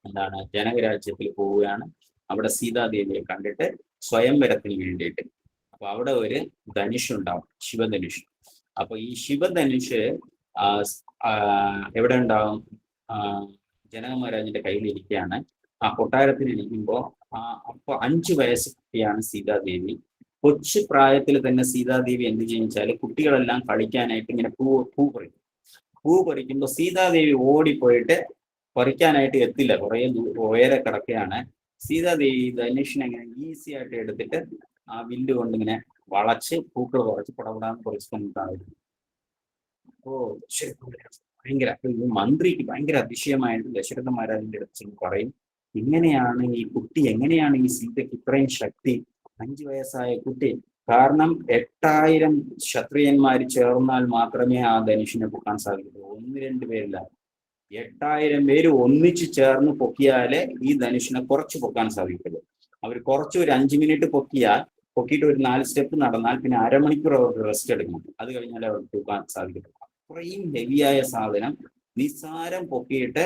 എന്താണ്, ജനകരാജ്യത്തിൽ പോവുകയാണ്. അവിടെ സീതാദേവിയെ കണ്ടിട്ട് സ്വയംവരത്തിന് വേണ്ടിയിട്ട്. അപ്പൊ അവിടെ ഒരു ധനുഷ് ഉണ്ടാവും, ശിവധനുഷ്. അപ്പൊ ഈ ശിവധനുഷ് എവിടെ ഉണ്ടാവും? ജനക മഹാരാജിന്റെ കയ്യിലിരിക്കുകയാണ്. ആ കൊട്ടാരത്തിൽ ഇരിക്കുമ്പോ അപ്പൊ 5 വയസ്സ് കുട്ടിയാണ് സീതാദേവി. കൊച്ചു പ്രായത്തിൽ തന്നെ സീതാദേവി എന്ത് ചെയ്യുന്നത്, കുട്ടികളെല്ലാം കളിക്കാനായിട്ട് ഇങ്ങനെ പൂ പറിക്കും. പൂ പറിക്കുമ്പോൾ സീതാദേവി ഓടിപ്പോയിട്ട് പറിക്കാനായിട്ട് എത്തില്ല, കുറെ ഉയരെ കിടക്കുകയാണ്. സീതാദേവി ധനുഷിനെ ഇങ്ങനെ ഈസി ആയിട്ട് എടുത്തിട്ട് ആ വില്ല് കൊണ്ട് ഇങ്ങനെ വളച്ച് പൂക്കൾ കുറച്ച് പടപടാന്ന് കുറച്ച് കൊണ്ടായിരുന്നു. അപ്പോ ഭയങ്കര മന്ത്രിക്ക് ഭയങ്കര അതിശയമായിട്ട് ദശരഥ മഹാരാജിന്റെ അടുത്ത് പറയും, ഇങ്ങനെയാണ് ഈ കുട്ടി, എങ്ങനെയാണ് ഈ സീതയ്ക്ക് ഇത്രയും ശക്തി? 5 വയസ്സായ കുട്ടി. കാരണം 8000 ക്ഷത്രിയന്മാര് ചേർന്നാൽ മാത്രമേ ആ ധനുഷിനെ പൊക്കാൻ സാധിക്കുള്ളൂ. 1-2 പേരില്ല, 8000 പേര് ഒന്നിച്ചു ചേർന്ന് പൊക്കിയാലേ ഈ ധനുഷിനെ കുറച്ച് പൊക്കാൻ സാധിക്കുള്ളൂ. അവർ കുറച്ച് ഒരു 5 മിനിറ്റ് പൊക്കിയിട്ട് ഒരു 4 സ്റ്റെപ്പ് നടന്നാൽ പിന്നെ അരമണിക്കൂർ അവർക്ക് റെസ്റ്റ് എടുക്കണം. അത് കഴിഞ്ഞാൽ അവർക്ക് പൊക്കാൻ സാധിക്കുള്ളൂ. അത്രയും ഹെവിയായ സാധനം നിസ്സാരം പൊക്കിയിട്ട്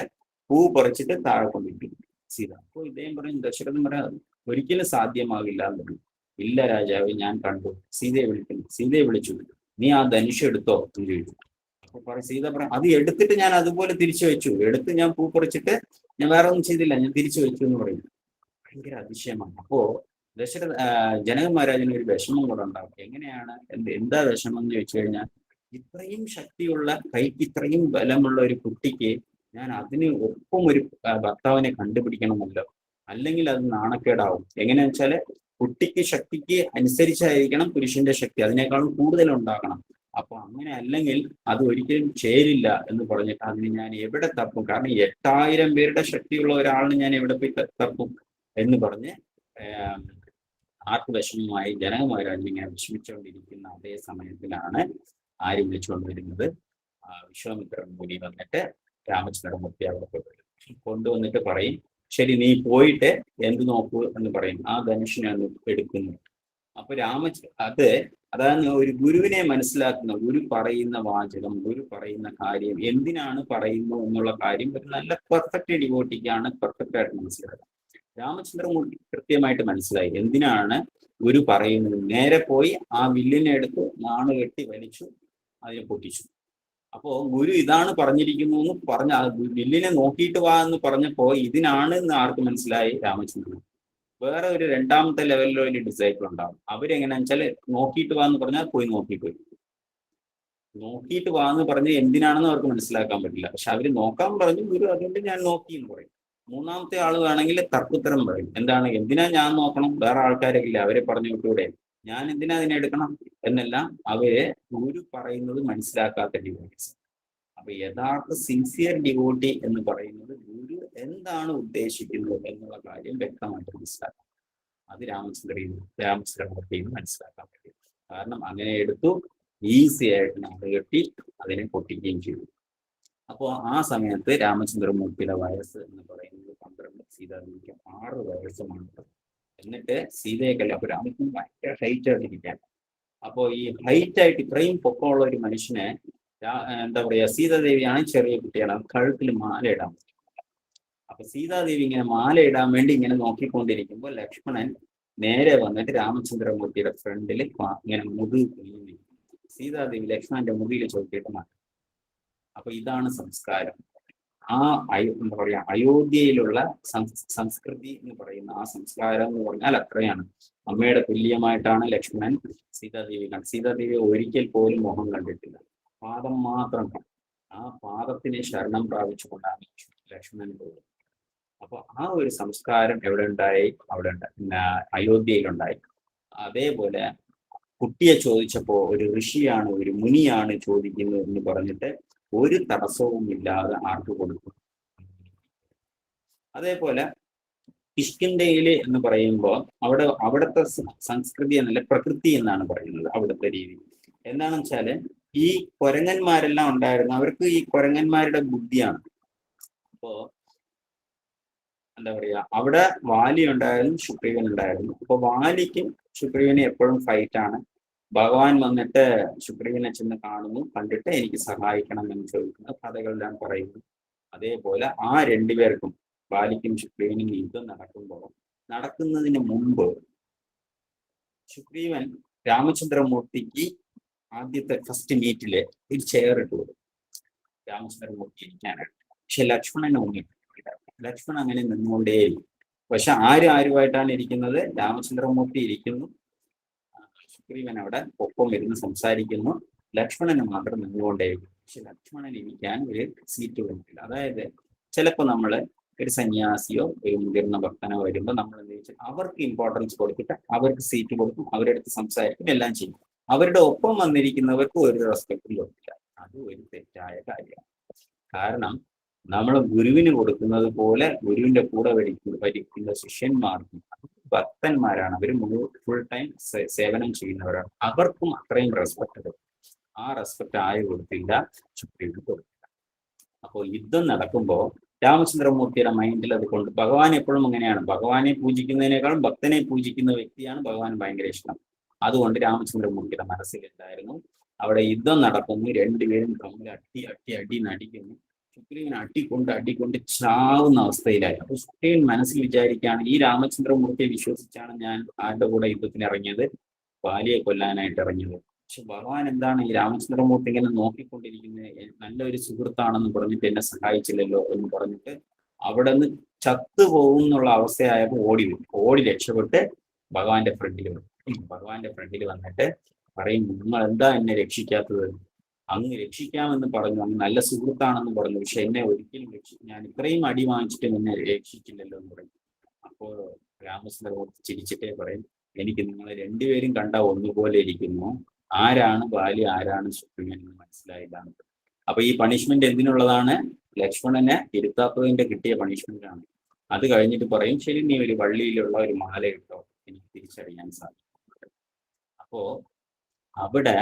പൂ പറിച്ചിട്ട് താഴെ കൊണ്ടിരിക്കും സീത. അപ്പോൾ ഇദ്ദേഹം പറയും, ദശരഥൻ പറയാം, ഒരിക്കലും സാധ്യമാകില്ല എന്ന് പറഞ്ഞു. ഇല്ല രാജാവ്, ഞാൻ കണ്ടു, സീതയെ വിളിച്ചു, നീ ആ ധനുഷ് എടുത്തോ എന്ന് ചോദിച്ചു. അപ്പൊ പറയും, സീത പറയാം, അത് എടുത്തിട്ട് ഞാൻ അതുപോലെ തിരിച്ചു വെച്ചു, ഞാൻ പൂ പറിച്ചിട്ട് ഞാൻ വേറെ ഒന്നും ചെയ്തില്ല, ഞാൻ തിരിച്ചു വെച്ചു എന്ന് പറയും. ഭയങ്കര അതിശയമാണ്. അപ്പോ ജനക മഹാരാജന് ഒരു വിഷമം കൂടെ ഉണ്ടാവും. എങ്ങനെയാണ്, എന്താ വിഷമം എന്ന് ചോദിച്ചു കഴിഞ്ഞാൽ, ഇത്രയും ശക്തിയുള്ള, കൈക്ക് ഇത്രയും ബലമുള്ള ഒരു കുട്ടിക്ക് ഞാൻ അതിന് ഒപ്പം ഒരു ഭർത്താവിനെ കണ്ടുപിടിക്കണമല്ലോ, അല്ലെങ്കിൽ അത് നാണക്കേടാവും. എങ്ങനെയാ വെച്ചാല് കുട്ടിക്ക് ശക്തിക്ക് അനുസരിച്ചായിരിക്കണം പുരുഷന്റെ ശക്തി, അതിനേക്കാളും കൂടുതൽ ഉണ്ടാകണം. അപ്പൊ അങ്ങനെ അല്ലെങ്കിൽ അത് ഒരിക്കലും ചേരില്ല എന്ന് പറഞ്ഞിട്ട് അതിന് ഞാൻ എവിടെ തപ്പും, കാരണം 8000 പേരുടെ ശക്തിയുള്ള ഒരാളിന് ഞാൻ എവിടെ പോയി തപ്പും എന്ന് പറഞ്ഞ് ആർക്ക് വിഷമമായി ജനക മഹാരാജ് ഇങ്ങനെ വിഷമിച്ചുകൊണ്ടിരിക്കുന്ന അതേ സമയത്തിലാണ് ആര് വിളിച്ചുകൊണ്ടിരുന്നത്, വിശ്വാമിത്ര മുനി വന്നിട്ട് രാമചന്ദ്രമൂർത്തി അവിടെ കൊണ്ടുവന്നിട്ട് പറയും, ശരി നീ പോയിട്ട് എന്ത് നോക്കൂ എന്ന് പറയും. ആ ധനുഷിനെ എടുക്കുന്നു. അപ്പൊ അതാണ് ഒരു ഗുരുവിനെ മനസ്സിലാക്കുന്ന, ഗുരു പറയുന്ന വാചകം, ഗുരു പറയുന്ന കാര്യം എന്തിനാണ് പറയുന്നു എന്നുള്ള കാര്യം ഒരു നല്ല പെർഫെക്റ്റ് ഡിവോട്ടിക്കാണ് പെർഫെക്റ്റ് ആയിട്ട് മനസ്സിലാക്കുക. രാമചന്ദ്രമൂർത്തി കൃത്യമായിട്ട് മനസ്സിലായി എന്തിനാണ് ഗുരു പറയുന്നത്. നേരെ പോയി ആ വില്ലിനെ എടുത്ത് നാണ് കെട്ടി വലിച്ചു അതിനെ പൊട്ടിച്ചു. അപ്പോ ഗുരു ഇതാണ് പറഞ്ഞിരിക്കുന്നു എന്ന് പറഞ്ഞ വില്ലിനെ നോക്കിയിട്ട് വാ എന്ന് പറഞ്ഞപ്പോ ഇതിനാണ് എന്ന് ആർക്ക് മനസ്സിലായി? രാമചന്ദ്രൻ. വേറെ ഒരു രണ്ടാമത്തെ ലെവലിൽ ഒരു ഡിസൈപ്പിൾ ഉണ്ടാവും. അവരെങ്ങനെയാന്ന് വെച്ചാൽ നോക്കിയിട്ട് വാ എന്ന് പറഞ്ഞാൽ പോയി നോക്കിയിട്ട് വരും. നോക്കിയിട്ട് വാ എന്ന് പറഞ്ഞ് എന്തിനാണെന്ന് അവർക്ക് മനസ്സിലാക്കാൻ പറ്റില്ല. പക്ഷെ അവര് നോക്കാൻ പറഞ്ഞു ഗുരു, അതുകൊണ്ട് ഞാൻ നോക്കി എന്ന് പറയും. മൂന്നാമത്തെ ആള് വേണമെങ്കിൽ തർക്കുത്തരം പറയും. എന്താണ്, എന്തിനാ ഞാൻ നോക്കണം, വേറെ ആൾക്കാരൊക്കെ ഇല്ല, അവരെ പറഞ്ഞു വിട്ടൂടെ, ഞാൻ എന്തിനാ അതിനെ എടുക്കണം എന്നെല്ലാം അവര് ഗുരു പറയുന്നത് മനസ്സിലാക്കാത്ത ഡിവോട്ടീസ്. അപ്പൊ യഥാർത്ഥ സിൻസിയർ ഡിവോട്ടി എന്ന് പറയുന്നത് ഗുരു എന്താണ് ഉദ്ദേശിക്കുന്നത് എന്നുള്ള കാര്യം വ്യക്തമായിട്ട് മനസ്സിലാക്കാം. അത് രാമചന്ദ്രമൂർത്തിയിൽ മനസ്സിലാക്കാൻ പറ്റും. കാരണം അങ്ങനെ എടുത്തു, ഈസി ആയിട്ട് നാട് കെട്ടി അതിനെ പൊട്ടിക്കുകയും ചെയ്തു. അപ്പോൾ ആ സമയത്ത് രാമചന്ദ്രമൂർത്തിയുടെ വയസ്സ് എന്ന് പറയുന്നത് 12, സീതാദേവിക്ക് 6 വയസ്സുമാണ്. എന്നിട്ട് സീതയെ അപ്പൊ രാമചന്ദ്രൻ ഭയങ്കര ഹൈറ്റ് ആയിട്ടിരിക്കാൻ. അപ്പോൾ ഈ ഹൈറ്റ് ആയിട്ട് ഇത്രയും പൊക്കമുള്ള ഒരു മനുഷ്യനെ എന്താ പറയാ, സീതാദേവിയാണ് ചെറിയ കുട്ടിയാണ്, കഴുത്തിൽ മാല ഇടാൻ പറ്റും. അപ്പൊ സീതാദേവി ഇങ്ങനെ മാല ഇടാൻ വേണ്ടി ഇങ്ങനെ നോക്കിക്കൊണ്ടിരിക്കുമ്പോൾ ലക്ഷ്മണൻ നേരെ വന്നിട്ട് രാമചന്ദ്രമൂർത്തിയുടെ ഫ്രണ്ടിൽ ഇങ്ങനെ മുതുകി സീതാദേവി ലക്ഷ്മണന്റെ മുതിയിൽ ചോദിച്ചിട്ട് മാറ്റി. അപ്പൊ ഇതാണ് സംസ്കാരം. ആ എന്താ പറയാ, അയോധ്യയിലുള്ള സംസ്കൃതി എന്ന് പറയുന്ന ആ സംസ്കാരം എന്ന് പറഞ്ഞാൽ അത്രയാണ്. അമ്മയുടെ തുല്യമായിട്ടാണ് ലക്ഷ്മണൻ സീതാദേവി കണ്ടത്. സീതാദേവി ഒരിക്കൽ പോലും മുഖം കണ്ടിട്ടില്ല, പാദം മാത്രം കണ്ടു. ആ പാദത്തിനെ ശരണം പ്രാപിച്ചുകൊണ്ടാണ് ലക്ഷ്മണൻ പോയത്. അപ്പൊ ആ ഒരു സംസ്കാരം എവിടെ ഉണ്ടായി? അവിടെ അയോധ്യയിലുണ്ടായി. അതേപോലെ കുട്ടിയെ ചോദിച്ചപ്പോ ഒരു ഋഷിയാണ്, ഒരു മുനിയാണ് ചോദിക്കുന്നത് എന്ന് പറഞ്ഞിട്ട് ഒരു തടസ്സവും ഇല്ലാതെ ആർക്ക് കൊടുക്കും. അതേപോലെ കിഷ്കിന്ധയില് എന്ന് പറയുമ്പോൾ അവിടുത്തെ സംസ്കൃതി എന്നല്ല പ്രകൃതി എന്നാണ് പറയുന്നത്. അവിടുത്തെ രീതി എന്താണെന്ന് വെച്ചാല് ഈ കുരങ്ങന്മാരെല്ലാം ഉണ്ടായിരുന്നു, അവർക്ക് ഈ കുരങ്ങന്മാരുടെ ബുദ്ധിയാണ്. അപ്പോ എന്താ പറയാ, അവിടെ വാലി ഉണ്ടായിരുന്നു, സുഗ്രീവൻ ഉണ്ടായിരുന്നു. അപ്പൊ വാലിക്കും സുഗ്രീവനും എപ്പോഴും ഫൈറ്റ് ആണ്. ഭഗവാൻ വന്നിട്ട് സുഗ്രീവനെ ചെന്ന് കാണുന്നു, കണ്ടിട്ട് എനിക്ക് സഹായിക്കണം എന്ന് ചോദിക്കുന്നു, കഥകളെല്ലാം പറയുന്നു. അതേപോലെ ആ രണ്ടുപേർക്കും വാലിക്കും സുഗ്രീവനും യുദ്ധം നടക്കുന്നതിന് മുമ്പ് സുഗ്രീവൻ രാമചന്ദ്രമൂർത്തിക്ക് ആദ്യത്തെ ഫസ്റ്റ് മീറ്റില് ഒരു ചെയർ ഇട്ട് കൊടുക്കും രാമചന്ദ്രമൂർത്തി ഇരിക്കാനായിട്ട്. പക്ഷെ ലക്ഷ്മണനെ ഒന്നിട്ടില്ല. ലക്ഷ്മണൻ അങ്ങനെ നിന്നുകൊണ്ടേയിരിക്കും. പക്ഷെ ആരുമായിട്ടാണ് ഇരിക്കുന്നത്? രാമചന്ദ്രമൂർത്തി ഇരിക്കുന്നു, സുഗ്രീവൻ അവിടെ ഒപ്പം ഇരുന്ന് സംസാരിക്കുന്നു, ലക്ഷ്മണന് മാത്രം നിന്നുകൊണ്ടേയിരിക്കും. പക്ഷെ ലക്ഷ്മണൻ ഇരിക്കാൻ ഒരു സീറ്റ് കൊടുക്കില്ല. അതായത് ചിലപ്പോൾ നമ്മള് ഒരു സന്യാസിയോ ഒരു മുതിർന്ന ഭക്തനോ വരുമ്പോൾ നമ്മൾ എന്താ വെച്ചാൽ അവർക്ക് ഇമ്പോർട്ടൻസ് കൊടുത്തിട്ട് അവർക്ക് സീറ്റ് കൊടുക്കും, അവരെടുത്ത് സംസാരിക്കും, എല്ലാം ചെയ്യും. അവരുടെ ഒപ്പം വന്നിരിക്കുന്നവർക്ക് ഒരു റെസ്പെക്റ്റും കൊടുക്കില്ല. അത് ഒരു തെറ്റായ കാര്യമാണ്. കാരണം നമ്മൾ ഗുരുവിന് കൊടുക്കുന്നത് പോലെ ഗുരുവിന്റെ കൂടെ വരിക്കുന്ന ശിഷ്യന്മാർക്കും ഭക്തന്മാരാണ്, അവർ ഫുൾ ടൈം സേവനം ചെയ്യുന്നവരാണ്, അവർക്കും അത്രയും റെസ്പെക്ട് കൊടുക്കും. ആ റെസ്പെക്ട് ആര് കൊടുത്തില്ല? സുഗ്രീവന് കൊടുത്തില്ല. അപ്പോൾ യുദ്ധം നടക്കുമ്പോൾ രാമചന്ദ്രമൂർത്തിയുടെ മൈൻഡിൽ അത് കൊണ്ട് ഭഗവാൻ എപ്പോഴും അങ്ങനെയാണ്. ഭഗവാനെ പൂജിക്കുന്നതിനേക്കാളും ഭക്തനെ പൂജിക്കുന്ന വ്യക്തിയാണ് ഭഗവാൻ ഭയങ്കര ഇഷ്ടം. അതുകൊണ്ട് രാമചന്ദ്രമൂർത്തിയുടെ മനസ്സിൽ എന്തായിരുന്നു, അവിടെ യുദ്ധം നടക്കുന്നു, രണ്ടുപേരും തമ്മിൽ അടി നടിക്കുന്നു. സുഗ്രീവൻ അടിക്കൊണ്ട് ചാവുന്ന അവസ്ഥയിലായി. അപ്പൊ സുഗ്രീവൻ മനസ്സിൽ വിചാരിക്കുകയാണ്, ഈ രാമചന്ദ്രമൂർത്തിയെ വിശ്വസിച്ചാണ് ഞാൻ ആരുടെ കൂടെ യുദ്ധത്തിന് ഇറങ്ങിയത്, ബാലിയെ കൊല്ലാനായിട്ട് ഇറങ്ങിയത്. പക്ഷെ ഭഗവാൻ എന്താണ് ഈ രാമചന്ദ്രമൂർത്തി ഇങ്ങനെ നോക്കിക്കൊണ്ടിരിക്കുന്നത്, നല്ലൊരു സുഹൃത്താണെന്ന് പറഞ്ഞിട്ട് എന്നെ സഹായിച്ചില്ലല്ലോ എന്ന് പറഞ്ഞിട്ട് അവിടെ നിന്ന് ചത്തുപോകും എന്നുള്ള അവസ്ഥയായപ്പോൾ ഓടി രക്ഷപ്പെട്ട് ഭഗവാന്റെ ഫ്രണ്ടിൽ വന്നിട്ട് പറയും, നിങ്ങൾ എന്താ എന്നെ രക്ഷിക്കാത്തത്? അങ്ങ് രക്ഷിക്കാമെന്ന് പറഞ്ഞു, അങ്ങ് നല്ല സുഹൃത്താണെന്ന് പറഞ്ഞു, പക്ഷെ എന്നെ ഒരിക്കലും ഞാൻ ഇത്രയും അടി വാങ്ങിച്ചിട്ട് എന്നെ രക്ഷിക്കില്ലല്ലോ എന്ന് പറയും. അപ്പോൾ രാമചന്ദ്രമൂർത്തി ചിരിച്ചിട്ടേ പറയും, എനിക്ക് നിങ്ങളെ രണ്ടുപേരും കണ്ട ഒന്നുപോലെ ഇരിക്കുന്നു, ആരാണ് ബാലി ആരാണ് സുഗ്രീവൻ എന്ന് മനസ്സിലായില്ല. അപ്പൊ ഈ പണിഷ്മെന്റ് എന്തിനുള്ളതാണ്? ലക്ഷ്മണനെ ഇരുത്താത്തതിന്റെ കിട്ടിയ പണിഷ്മെന്റ് ആണ്. അത് കഴിഞ്ഞിട്ട് പറയും, ശരി നീ ഒരു വള്ളിയിലുള്ള ഒരു മാല ഇട്ടോ എനിക്ക് തിരിച്ചറിയാൻ സാധിക്കും. അപ്പോ അവിടെ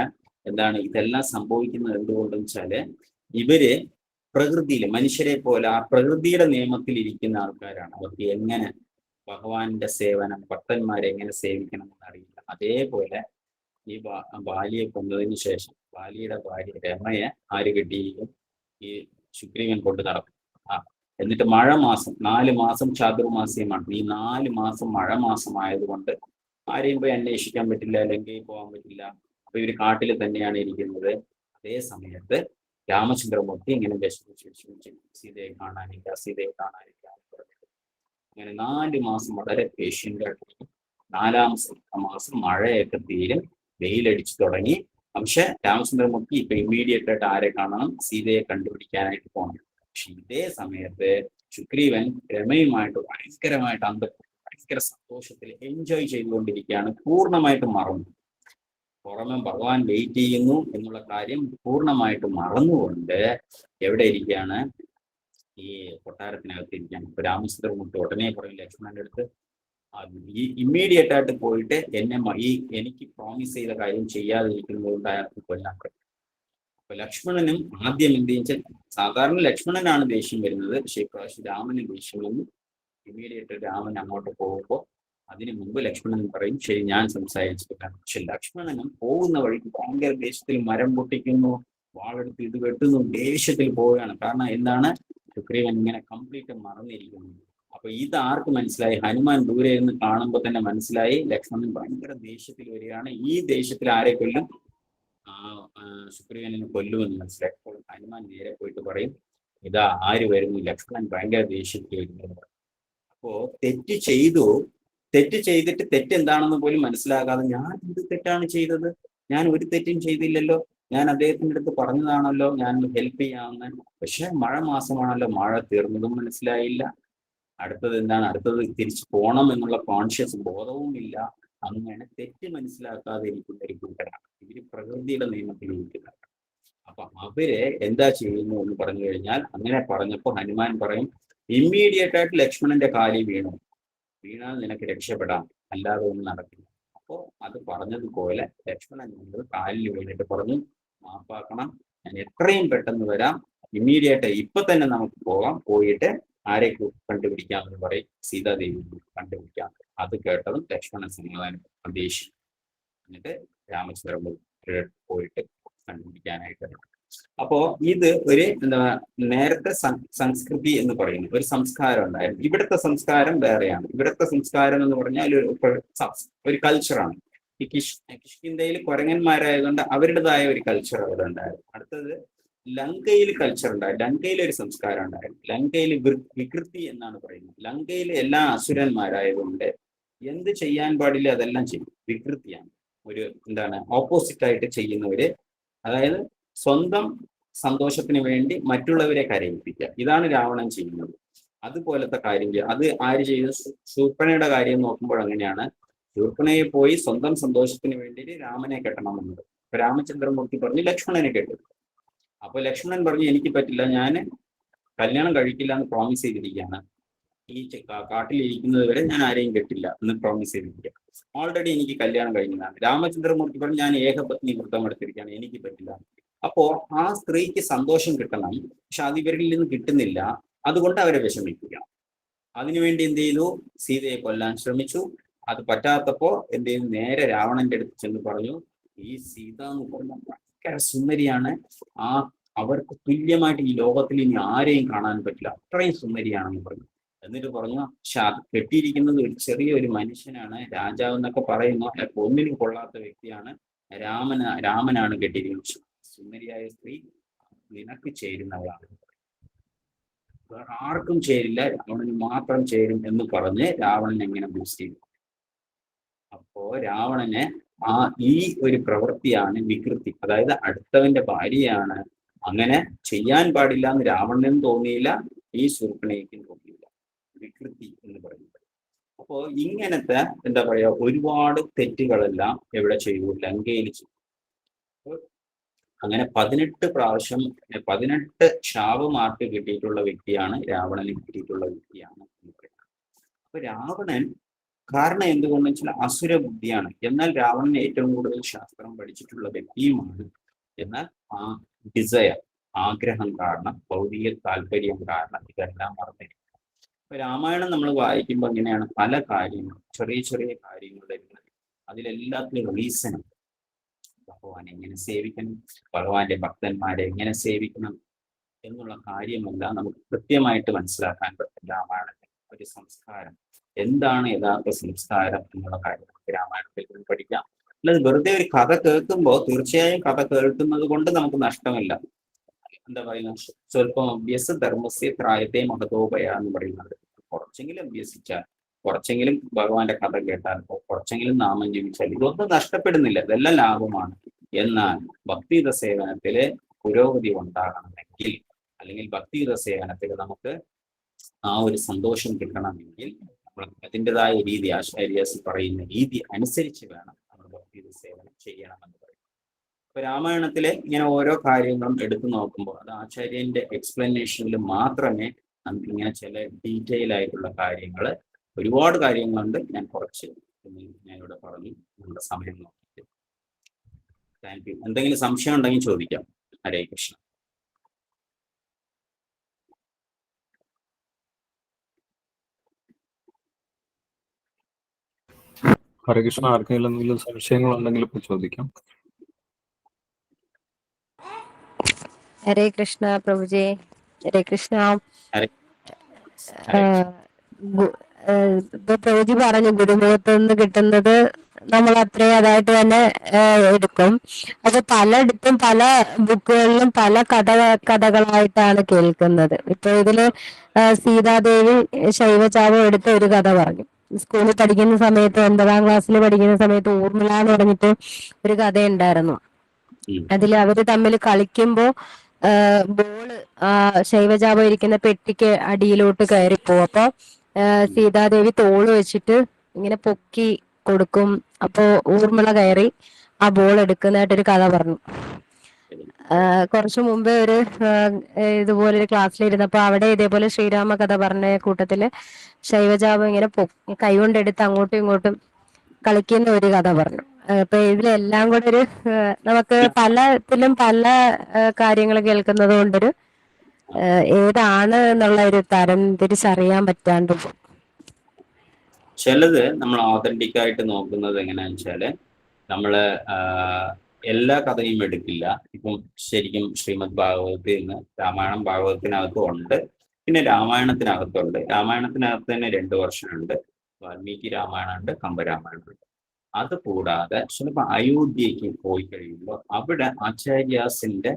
എന്താണ് ഇതെല്ലാം സംഭവിക്കുന്നത് എന്തുകൊണ്ടെന്ന് വെച്ചാല് ഇവര് പ്രകൃതിയില് മനുഷ്യരെ പോലെ ആ പ്രകൃതിയുടെ നിയമത്തിൽ ഇരിക്കുന്ന ആൾക്കാരാണ്. അവർക്ക് എങ്ങനെ ഭഗവാന്റെ സേവനം, ഭക്തന്മാരെ എങ്ങനെ സേവിക്കണം എന്നറിയില്ല. അതേപോലെ ഈ ബാലിയെ കൊന്നതിന് ശേഷം ബാലിയുടെ ഭാര്യ രമയെ ആര് കെട്ടിയിരിക്കും? ഈ ശുഗ്രീവൻ കൊണ്ട് നടക്കും. എന്നിട്ട് മഴ മാസം 4 മാസം ചാതുർമാസ്യമാണ്. ഈ 4 മാസം മഴ മാസമായതുകൊണ്ട് ആരെയും പോയി അന്വേഷിക്കാൻ പറ്റില്ല, ലങ്കയിൽ പോകാൻ പറ്റില്ല. അപ്പൊ ഇവര് കാട്ടിൽ തന്നെയാണ് ഇരിക്കുന്നത്. അതേ സമയത്ത് രാമചന്ദ്രമൂർത്തി ഇങ്ങനെ വിഷമിച്ച് സീതയെ കാണാനില്ല, സീതയെ കാണാനില്ല എന്ന് പറഞ്ഞിട്ട് അങ്ങനെ 4 മാസം വളരെ പേഷ്യൻ്റായിട്ട് 4-ാമത്തെ മാസം മഴയൊക്കെ തീരും, വെയിലടിച്ചു തുടങ്ങി. പക്ഷെ രാമചന്ദ്രമൂർത്തി ഇപ്പൊ ഇമ്മീഡിയറ്റ് ആയിട്ട് ആരെ കാണണം? സീതയെ കണ്ടുപിടിക്കാനായിട്ട് പോകണം. പക്ഷെ ഇതേ സമയത്ത് സുഗ്രീവൻ രമയുമായിട്ട് ഭയങ്കര സന്തോഷത്തിൽ എൻജോയ് ചെയ്തുകൊണ്ടിരിക്കുകയാണ്. പൂർണ്ണമായിട്ട് മറന്നു, പുറമെ ഭഗവാൻ വെയിറ്റ് ചെയ്യുന്നു എന്നുള്ള കാര്യം പൂർണ്ണമായിട്ട് മറന്നുകൊണ്ട് എവിടെ ഇരിക്കുകയാണ്? ഈ കൊട്ടാരത്തിനകത്ത് ഇരിക്കുകയാണ്. ഇപ്പൊ രാമചന്ദ്രമൂർത്തി ഉടനെ പറയും ലക്ഷ്മണന്റെ അടുത്ത്, ഈ ഇമ്മീഡിയറ്റ് ആയിട്ട് പോയിട്ട് എനിക്ക് പ്രോമിസ് ചെയ്ത കാര്യം ചെയ്യാതിരിക്കുന്നതുകൊണ്ട് അയാൾക്ക് കൊല്ലാൻ പറ്റും. അപ്പൊ ലക്ഷ്മണനും ആദ്യം എന്ത് വെച്ചാൽ, സാധാരണ ലക്ഷ്മണനാണ് ദേഷ്യം വരുന്നത്, പക്ഷേ ഇപ്രാവശ്യം രാമന് ദേഷ്യം വന്നു. ഇമ്മീഡിയറ്റ് രാമൻ അങ്ങോട്ട് പോകുമ്പോൾ അതിനു മുമ്പ് ലക്ഷ്മണൻ പറയും ശരി ഞാൻ സംസാരിച്ചിട്ടില്ല. പക്ഷെ ലക്ഷ്മണനും പോകുന്ന വഴിക്ക് ഭയങ്കര ദേഷ്യത്തിൽ മരം പൊട്ടിക്കുന്നു, വാളെടുത്ത് ഇത് വെട്ടുന്നു, ദേഷ്യത്തിൽ പോവുകയാണ്. കാരണം എന്താണ്? സുഗ്രീവൻ ഇങ്ങനെ കംപ്ലീറ്റ് മറന്നിരിക്കുന്നു. അപ്പൊ ഇത് ആർക്ക് മനസ്സിലായി? ഹനുമാൻ ദൂരെ നിന്ന് കാണുമ്പോൾ തന്നെ മനസ്സിലായി ലക്ഷ്മണൻ ഭയങ്കര ദേഷ്യത്തിൽ വരികയാണ്. ഈ ദേഷ്യത്തിൽ ആരെ കൊല്ലും? സുഗ്രീവനെ കൊല്ലുമെന്ന് മനസ്സിലായി. അപ്പോൾ ഹനുമാൻ നേരെ പോയിട്ട് പറയും ഇതാ ആര് വരുന്നു? ലക്ഷ്മണൻ ഭയങ്കര ദേഷ്യത്തിൽ വരുന്നത്. അപ്പോ തെറ്റ് ചെയ്തിട്ട് തെറ്റെന്താണെന്ന് പോലും മനസ്സിലാകാതെ ഞാൻ എന്ത് തെറ്റാണ് ചെയ്തത്? ഞാൻ ഒരു തെറ്റും ചെയ്തില്ലല്ലോ, ഞാൻ അദ്ദേഹത്തിൻ്റെ അടുത്ത് പറഞ്ഞതാണല്ലോ ഞാൻ ഹെൽപ്പ് ചെയ്യാമെന്ന്. പക്ഷെ മഴ മാസമാണല്ലോ, മഴ തീർന്നതും മനസ്സിലായില്ല. അടുത്തത് തിരിച്ചു പോകണം എന്നുള്ള കോൺഷ്യസ് ബോധവും ഇല്ല. അങ്ങനെ തെറ്റ് മനസ്സിലാക്കാതെ ഇരിക്കുന്ന ഒരു കൂട്ടരാണ് ഇവര്, പ്രകൃതിയുടെ നിയമത്തിൽ ഇരിക്കുന്നവരാണ്. അപ്പൊ അവര് എന്താ ചെയ്യുന്നു എന്ന് പറഞ്ഞു കഴിഞ്ഞാൽ, അങ്ങനെ പറഞ്ഞപ്പോ ഹനുമാൻ പറയും ഇമ്മീഡിയറ്റ് ആയിട്ട് ലക്ഷ്മണന്റെ കാലിൽ വീണാൽ നിനക്ക് രക്ഷപ്പെടാം, അല്ലാതെ ഒന്നും നടക്കില്ല. അപ്പോ അത് പറഞ്ഞതുപോലെ ലക്ഷ്മണൻ കാലിൽ വീണിട്ട് പറഞ്ഞു മാപ്പാക്കണം, ഞാൻ എത്രയും പെട്ടെന്ന് വരാം, ഇമ്മീഡിയറ്റ് ഇപ്പൊ തന്നെ നമുക്ക് പോയിട്ട് ആരെ കണ്ടുപിടിക്കാമെന്ന് പറയും, സീതാദേവി കണ്ടുപിടിക്കാം. അത് കേട്ടതും ലക്ഷ്മണൻ സമാധാനം പ്രതീക്ഷിച്ചു. എന്നിട്ട് രാമചന്ദ്രമൂർത്തി പോയിട്ട് കണ്ടുപിടിക്കാനായിട്ട്. അപ്പോ ഇത് ഒരു നേരത്തെ സംസ്കൃതി എന്ന് പറയുന്ന ഒരു സംസ്കാരം ഉണ്ടായിരുന്നു. ഇവിടുത്തെ സംസ്കാരം വേറെയാണ്. ഇവിടുത്തെ സംസ്കാരം എന്ന് പറഞ്ഞാൽ ഒരു കൾച്ചറാണ്. ഈ കിഷ്കിന്ധയിൽ കുരങ്ങന്മാരായതുകൊണ്ട് അവരുടേതായ ഒരു കൾച്ചർ അവിടെ ഉണ്ടായിരുന്നു. അടുത്തത് ലങ്കയിൽ കൾച്ചർ ഉണ്ടായിരുന്നു. ലങ്കയിൽ ഒരു സംസ്കാരം ഉണ്ടായിരുന്നു. ലങ്കയിൽ വികൃതി എന്നാണ് പറയുന്നത്. ലങ്കയിൽ എല്ലാ അസുരന്മാരായതുകൊണ്ട് എന്ത് ചെയ്യാൻ പാടില്ല അതെല്ലാം ചെയ്യും. വികൃതിയാണ് ഒരു ഓപ്പോസിറ്റ് ആയിട്ട് ചെയ്യുന്നവര്. അതായത് സ്വന്തം സന്തോഷത്തിന് വേണ്ടി മറ്റുള്ളവരെ കരയിപ്പിക്കുക. ഇതാണ് രാവണൻ ചെയ്യുന്നത്. അതുപോലത്തെ കാര്യം അത് ആര് ചെയ്തു? ശൂർപ്പണയുടെ കാര്യം നോക്കുമ്പോൾ അങ്ങനെയാണ്. ശൂർപ്പണയെ പോയി സ്വന്തം സന്തോഷത്തിന് വേണ്ടി രാമനെ കെട്ടണമെന്നത്. അപ്പൊ രാമചന്ദ്രമൂർത്തി പറഞ്ഞു ലക്ഷ്മണനെ കെട്ടും. അപ്പൊ ലക്ഷ്മണൻ പറഞ്ഞു എനിക്ക് പറ്റില്ല, ഞാൻ കല്യാണം കഴിക്കില്ല എന്ന് പ്രോമിസ് ചെയ്തിരിക്കുകയാണ്. ഈ കാട്ടിലിരിക്കുന്നത് വരെ ഞാൻ ആരെയും കെട്ടില്ല എന്ന് പ്രോമിസ് ചെയ്തിരിക്കുക. ഓൾറെഡി എനിക്ക് കല്യാണം കഴിഞ്ഞതാണ്. രാമചന്ദ്രമൂർത്തി പറഞ്ഞു ഞാൻ ഏകപത്നി വ്രതം എടുത്തിരിക്കുകയാണ്, എനിക്ക് പറ്റില്ല. അപ്പോ ആ സ്ത്രീക്ക് സന്തോഷം കിട്ടണം, പക്ഷെ അത് ഇവരിൽ നിന്ന് കിട്ടുന്നില്ല. അതുകൊണ്ട് അവരെ വിഷമിക്കുക. അതിനുവേണ്ടി എന്ത് ചെയ്തു? സീതയെ കൊല്ലാൻ ശ്രമിച്ചു. അത് പറ്റാത്തപ്പോ എന്ത് ചെയ്തു? നേരെ രാവണന്റെ അടുത്ത് ചെന്ന് പറഞ്ഞു ഈ സീത എന്ന് പറഞ്ഞാൽ ഭയങ്കര സുന്ദരിയാണ്, അവർക്ക് തുല്യമായിട്ട് ഈ ലോകത്തിൽ ഇനി ആരെയും കാണാൻ പറ്റില്ല, അത്രയും സുന്ദരിയാണെന്ന് പറഞ്ഞു. എന്നിട്ട് പറഞ്ഞു കെട്ടിയിരിക്കുന്നത് ഒരു ചെറിയൊരു മനുഷ്യനാണ്, രാജാവ് എന്നൊക്കെ പറയുന്നു, ഒന്നിനും കൊള്ളാത്ത വ്യക്തിയാണ്, രാമനാണ് കെട്ടിയിരിക്കുന്നത്. സുന്ദരിയായ സ്ത്രീ നിനക്ക് ചേരുന്നവളാണ്, വേറെ ആർക്കും ചേരില്ല, രാവണന് മാത്രം ചേരും എന്ന് പറഞ്ഞ് രാവണൻ എങ്ങനെ ബൂസ്റ്റ് ചെയ്തു. അപ്പോ രാവണന് ഈ ഒരു പ്രവൃത്തിയാണ് വികൃതി. അതായത് അടുത്തവന്റെ ഭാര്യയാണ്, അങ്ങനെ ചെയ്യാൻ പാടില്ല എന്ന് രാവണനും തോന്നിയില്ല, ഈ ശൂർപ്പണയ്ക്കും തോന്നിയില്ല. വികൃതി എന്ന് പറയുന്നത്. അപ്പോ ഇങ്ങനത്തെ ഒരുപാട് തെറ്റുകളെല്ലാം എവിടെ ചെയ്തു? ലങ്കയിൽ ചെയ്തു. അങ്ങനെ 18 പ്രാവശ്യം 18 ശാപമാർക്ക് കിട്ടിയിട്ടുള്ള വ്യക്തിയാണ് രാവണന് കിട്ടിയിട്ടുള്ള വ്യക്തിയാണ് എന്ന് പറയുന്നത്. അപ്പൊ രാവണൻ കാരണം എന്തുകൊണ്ടെന്ന് വെച്ചാൽ അസുര ബുദ്ധിയാണ്. എന്നാൽ രാവണൻ ഏറ്റവും കൂടുതൽ ശാസ്ത്രം പഠിച്ചിട്ടുള്ള വ്യക്തിയുമാണ്. എന്നാൽ ആ ഡിസയർ, ആഗ്രഹം കാരണം, ഭൗതിക താല്പര്യം കാരണം ഇതെല്ലാം മറന്നിരിക്കും. ഇപ്പൊ രാമായണം നമ്മൾ വായിക്കുമ്പോൾ എങ്ങനെയാണ് പല കാര്യങ്ങളും, ചെറിയ ചെറിയ കാര്യങ്ങളുടെ അതിലെല്ലാത്തിനും റീസൺ, ഭഗവാനെ എങ്ങനെ സേവിക്കണം, ഭഗവാന്റെ ഭക്തന്മാരെ എങ്ങനെ സേവിക്കണം എന്നുള്ള കാര്യമെല്ലാം നമുക്ക് കൃത്യമായിട്ട് മനസ്സിലാക്കാൻ പറ്റും രാമായണത്തിൽ. ഒരു സംസ്കാരം എന്താണ് യഥാർത്ഥ സംസ്കാരം എന്നുള്ള കാര്യം നമുക്ക് രാമായണത്തിൽ നിന്ന് പഠിക്കാം. അല്ലാതെ വെറുതെ ഒരു കഥ കേൾക്കുമ്പോൾ തീർച്ചയായും കഥ കേൾക്കുന്നത് കൊണ്ട് നമുക്ക് നഷ്ടമില്ല. എന്താ പറയുന്നത്, സ്വല്പം അഭ്യസ ധർമ്മസ്യ ത്രായത്തെ മഹതോപയ എന്ന് പറയുന്നത്. കുറച്ചെങ്കിലും അഭ്യസിച്ചാൽ, കുറച്ചെങ്കിലും ഭഗവാന്റെ കഥ കേട്ടാൽ, കുറച്ചെങ്കിലും നാമം ജപിച്ചാൽ ഇതൊന്നും നഷ്ടപ്പെടുന്നില്ല, ഇതെല്ലാം ലാഭമാണ്. എന്നാൽ ഭക്തിയുത സേവനത്തില് പുരോഗതി ഉണ്ടാകണമെങ്കിൽ, അല്ലെങ്കിൽ ഭക്തിയുത സേവനത്തിൽ നമുക്ക് ആ ഒരു സന്തോഷം കിട്ടണമെങ്കിൽ നമ്മൾ അതിൻ്റെതായ രീതി, ആചാര്യാസ് പറയുന്ന രീതി അനുസരിച്ച് വേണം നമ്മൾ ഭക്തിയുത സേവനം ചെയ്യണമെന്ന് പറയും. ഇപ്പൊ രാമായണത്തിലെ ഇങ്ങനെ ഓരോ കാര്യങ്ങളും എടുത്തു നോക്കുമ്പോൾ അത് ആചാര്യന്റെ എക്സ്പ്ലനേഷനിൽ മാത്രമേ നമുക്ക് ഇങ്ങനെ ചില ഡീറ്റെയിൽ ആയിട്ടുള്ള കാര്യങ്ങൾ, ഒരുപാട് കാര്യങ്ങളുണ്ട്, ഞാൻ കുറച്ച് ഞാനിവിടെ പറഞ്ഞു. നമ്മുടെ സമയം നോക്കിയിട്ട് താങ്ക് യു. എന്തെങ്കിലും സംശയം ഉണ്ടെങ്കിൽ ചോദിക്കാം. ഹരേ കൃഷ്ണ. ഹരേ കൃഷ്ണ. ആർക്കെങ്കിലും എന്തെങ്കിലും സംശയങ്ങളുണ്ടെങ്കിൽ ഇപ്പോൾ ചോദിക്കാം. ഹരേ കൃഷ്ണ പ്രഭുജി. ഹരേ കൃഷ്ണ. ഹരേ ഇപ്പൊ പ്രഭുജി പറഞ്ഞു ഗുരുമുഖത്ത് നിന്ന് കിട്ടുന്നത് നമ്മൾ അത്രയും അതായിട്ട് തന്നെ എടുക്കും. അപ്പൊ പലയിടത്തും പല ബുക്കുകളിലും പല കഥകളായിട്ടാണ് കേൾക്കുന്നത്. ഇപ്പൊ ഇതില് സീതാദേവി ശൈവചാപം എടുത്ത ഒരു കഥ പറഞ്ഞു. സ്കൂളിൽ പഠിക്കുന്ന സമയത്ത് 9ാം ക്ലാസ്സിൽ പഠിക്കുന്ന സമയത്ത് ഊർമിള എന്ന് പറഞ്ഞിട്ട് ഒരു കഥയുണ്ടായിരുന്നു. അതിൽ അവര് തമ്മിൽ കളിക്കുമ്പോ ബോള് ശൈവജാപം ഇരിക്കുന്ന പെട്ടിക്ക് അടിയിലോട്ട് കയറിപ്പോവും. അപ്പൊ സീതാദേവി തോള് വെച്ചിട്ട് ഇങ്ങനെ പൊക്കി കൊടുക്കും. അപ്പോ ഊർമിള കയറി ആ ബോൾ എടുക്കുന്നതായിട്ടൊരു കഥ പറഞ്ഞു. കുറച്ചു മുമ്പേ ഒരു ഇതുപോലൊരു ക്ലാസ്സിലിരുന്നപ്പോ അവിടെ ഇതേപോലെ ശ്രീരാമ കഥ പറഞ്ഞ കൂട്ടത്തില് ശൈവജാപം ഇങ്ങനെ കൈകൊണ്ടെടുത്ത് അങ്ങോട്ടും ഇങ്ങോട്ടും കളിക്കുന്ന ഒരു കഥ പറഞ്ഞു. അപ്പൊ ഇതിലെല്ലാം കൂടെ ഒരു നമുക്ക് പലത്തിലും പല കാര്യങ്ങൾ കേൾക്കുന്നത് കൊണ്ടൊരു ഏതാണ് എന്നുള്ള ഒരു തരം തിരിച്ചറിയാൻ പറ്റാണ്ട്. ചിലത് നമ്മൾ ഓതന്റിക് ആയിട്ട് നോക്കുന്നത് എങ്ങനെയാന്ന് വെച്ചാല് നമ്മള് എല്ലാ കഥയും എടുക്കില്ല. ഇപ്പം ശരിക്കും ശ്രീമദ് ഭാഗവതത്തിൽ നിന്ന് രാമായണം ഭാഗവതത്തിനകത്തും ഉണ്ട്, പിന്നെ രാമായണത്തിനകത്തുണ്ട്. രാമായണത്തിനകത്ത് തന്നെ 2 വർഷനുണ്ട്, വാൽമീകി രാമായണമുണ്ട്, കമ്പരാമായണമുണ്ട്. അത് കൂടാതെ ചിലപ്പോൾ അയോധ്യയ്ക്ക് പോയി കഴിയുമ്പോൾ അവിടെ ആചാര്യാസിന്റെ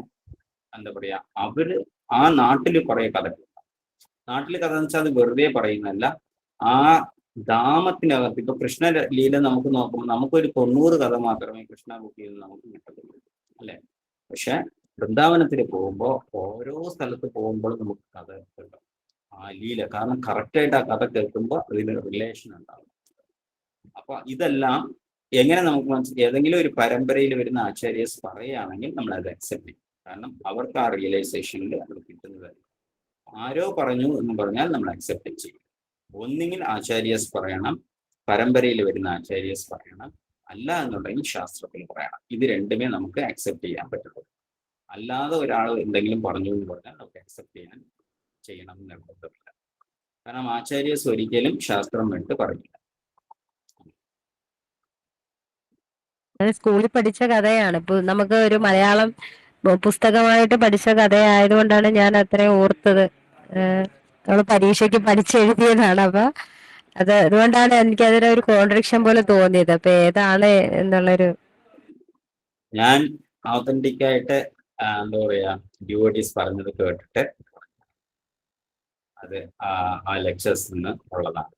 എന്താ പറയാ, അവര് ആ നാട്ടില് കുറെ കഥകൾ, നാട്ടില് കഥ എന്ന് വെച്ചാൽ അത് വെറുതെ പറയുന്നല്ല. ആ ധാമത്തിനകത്ത് ഇപ്പൊ കൃഷ്ണ ലീല നമുക്ക് നോക്കുമ്പോൾ നമുക്കൊരു 90 കഥ മാത്രമേ കൃഷ്ണ ബുക്കിൽ നിന്ന് നമുക്ക് കിട്ടത്തുള്ളൂ, അല്ലെ? പക്ഷെ വൃന്ദാവനത്തിൽ പോകുമ്പോൾ ഓരോ സ്ഥലത്ത് പോകുമ്പോൾ നമുക്ക് കഥ കിട്ടും, ആ ലീല. കാരണം കറക്റ്റായിട്ട് ആ കഥ കേൾക്കുമ്പോൾ അതിന് റിലേഷൻ ഉണ്ടാവും. അപ്പൊ ഇതെല്ലാം എങ്ങനെ നമുക്ക് ഏതെങ്കിലും ഒരു പരമ്പരയിൽ വരുന്ന ആചാര്യസ് പറയുകയാണെങ്കിൽ നമ്മൾ അത് അക്സെപ്റ്റ് ചെയ്യും. കാരണം അവർക്ക് ആ റിയലൈസേഷനിൽ അത് കിട്ടുന്നത്. ആരോ പറഞ്ഞു എന്ന് പറഞ്ഞാൽ നമ്മൾ അക്സെപ്റ്റ് ചെയ്യും. ഒന്നുകിൽ ആചാര്യസ് പറയണം, പരമ്പരയിൽ വരുന്ന ആചാര്യസ് പറയണം, അല്ല എന്നുണ്ടെങ്കിൽ ശാസ്ത്രത്തിൽ പറയണം. ഇത് രണ്ടുമേ നമുക്ക് അക്സെപ്റ്റ് ചെയ്യാൻ പറ്റുള്ളൂ. അല്ലാതെ ഒരാൾ എന്തെങ്കിലും പറഞ്ഞു എന്ന് പറഞ്ഞാൽ നമുക്ക് അക്സെപ്റ്റ് ചെയ്യണം എന്ന് നിർബന്ധമില്ല. കാരണം ആചാര്യസ് ഒരിക്കലും ശാസ്ത്രം വിട്ട് പറയില്ല. സ്കൂളിൽ പഠിച്ച കഥയാണ്. ഇപ്പൊ നമുക്ക് ഒരു മലയാളം പുസ്തകമായിട്ട് പഠിച്ച കഥയായതുകൊണ്ടാണ് ഞാൻ അത്രയും ഓർത്തത്. നമ്മൾ പരീക്ഷയ്ക്ക് പഠിച്ചെഴുതിയതാണ്. അപ്പൊ അതുകൊണ്ടാണ് എനിക്ക് അതിനൊരു കോൺട്രഡിക്ഷൻ പോലെ തോന്നിയത്. അപ്പൊ ഏതാണ് എന്നുള്ളൊരു, ഞാൻ ഓതന്റിക് ആയിട്ട് എന്താ പറയാ ഡിവോട്ടീസ് പറഞ്ഞത് കേട്ടിട്ട് അത് ആ ലെക്ചേഴ്സിൽ നിന്ന് ഉള്ളതാണ്.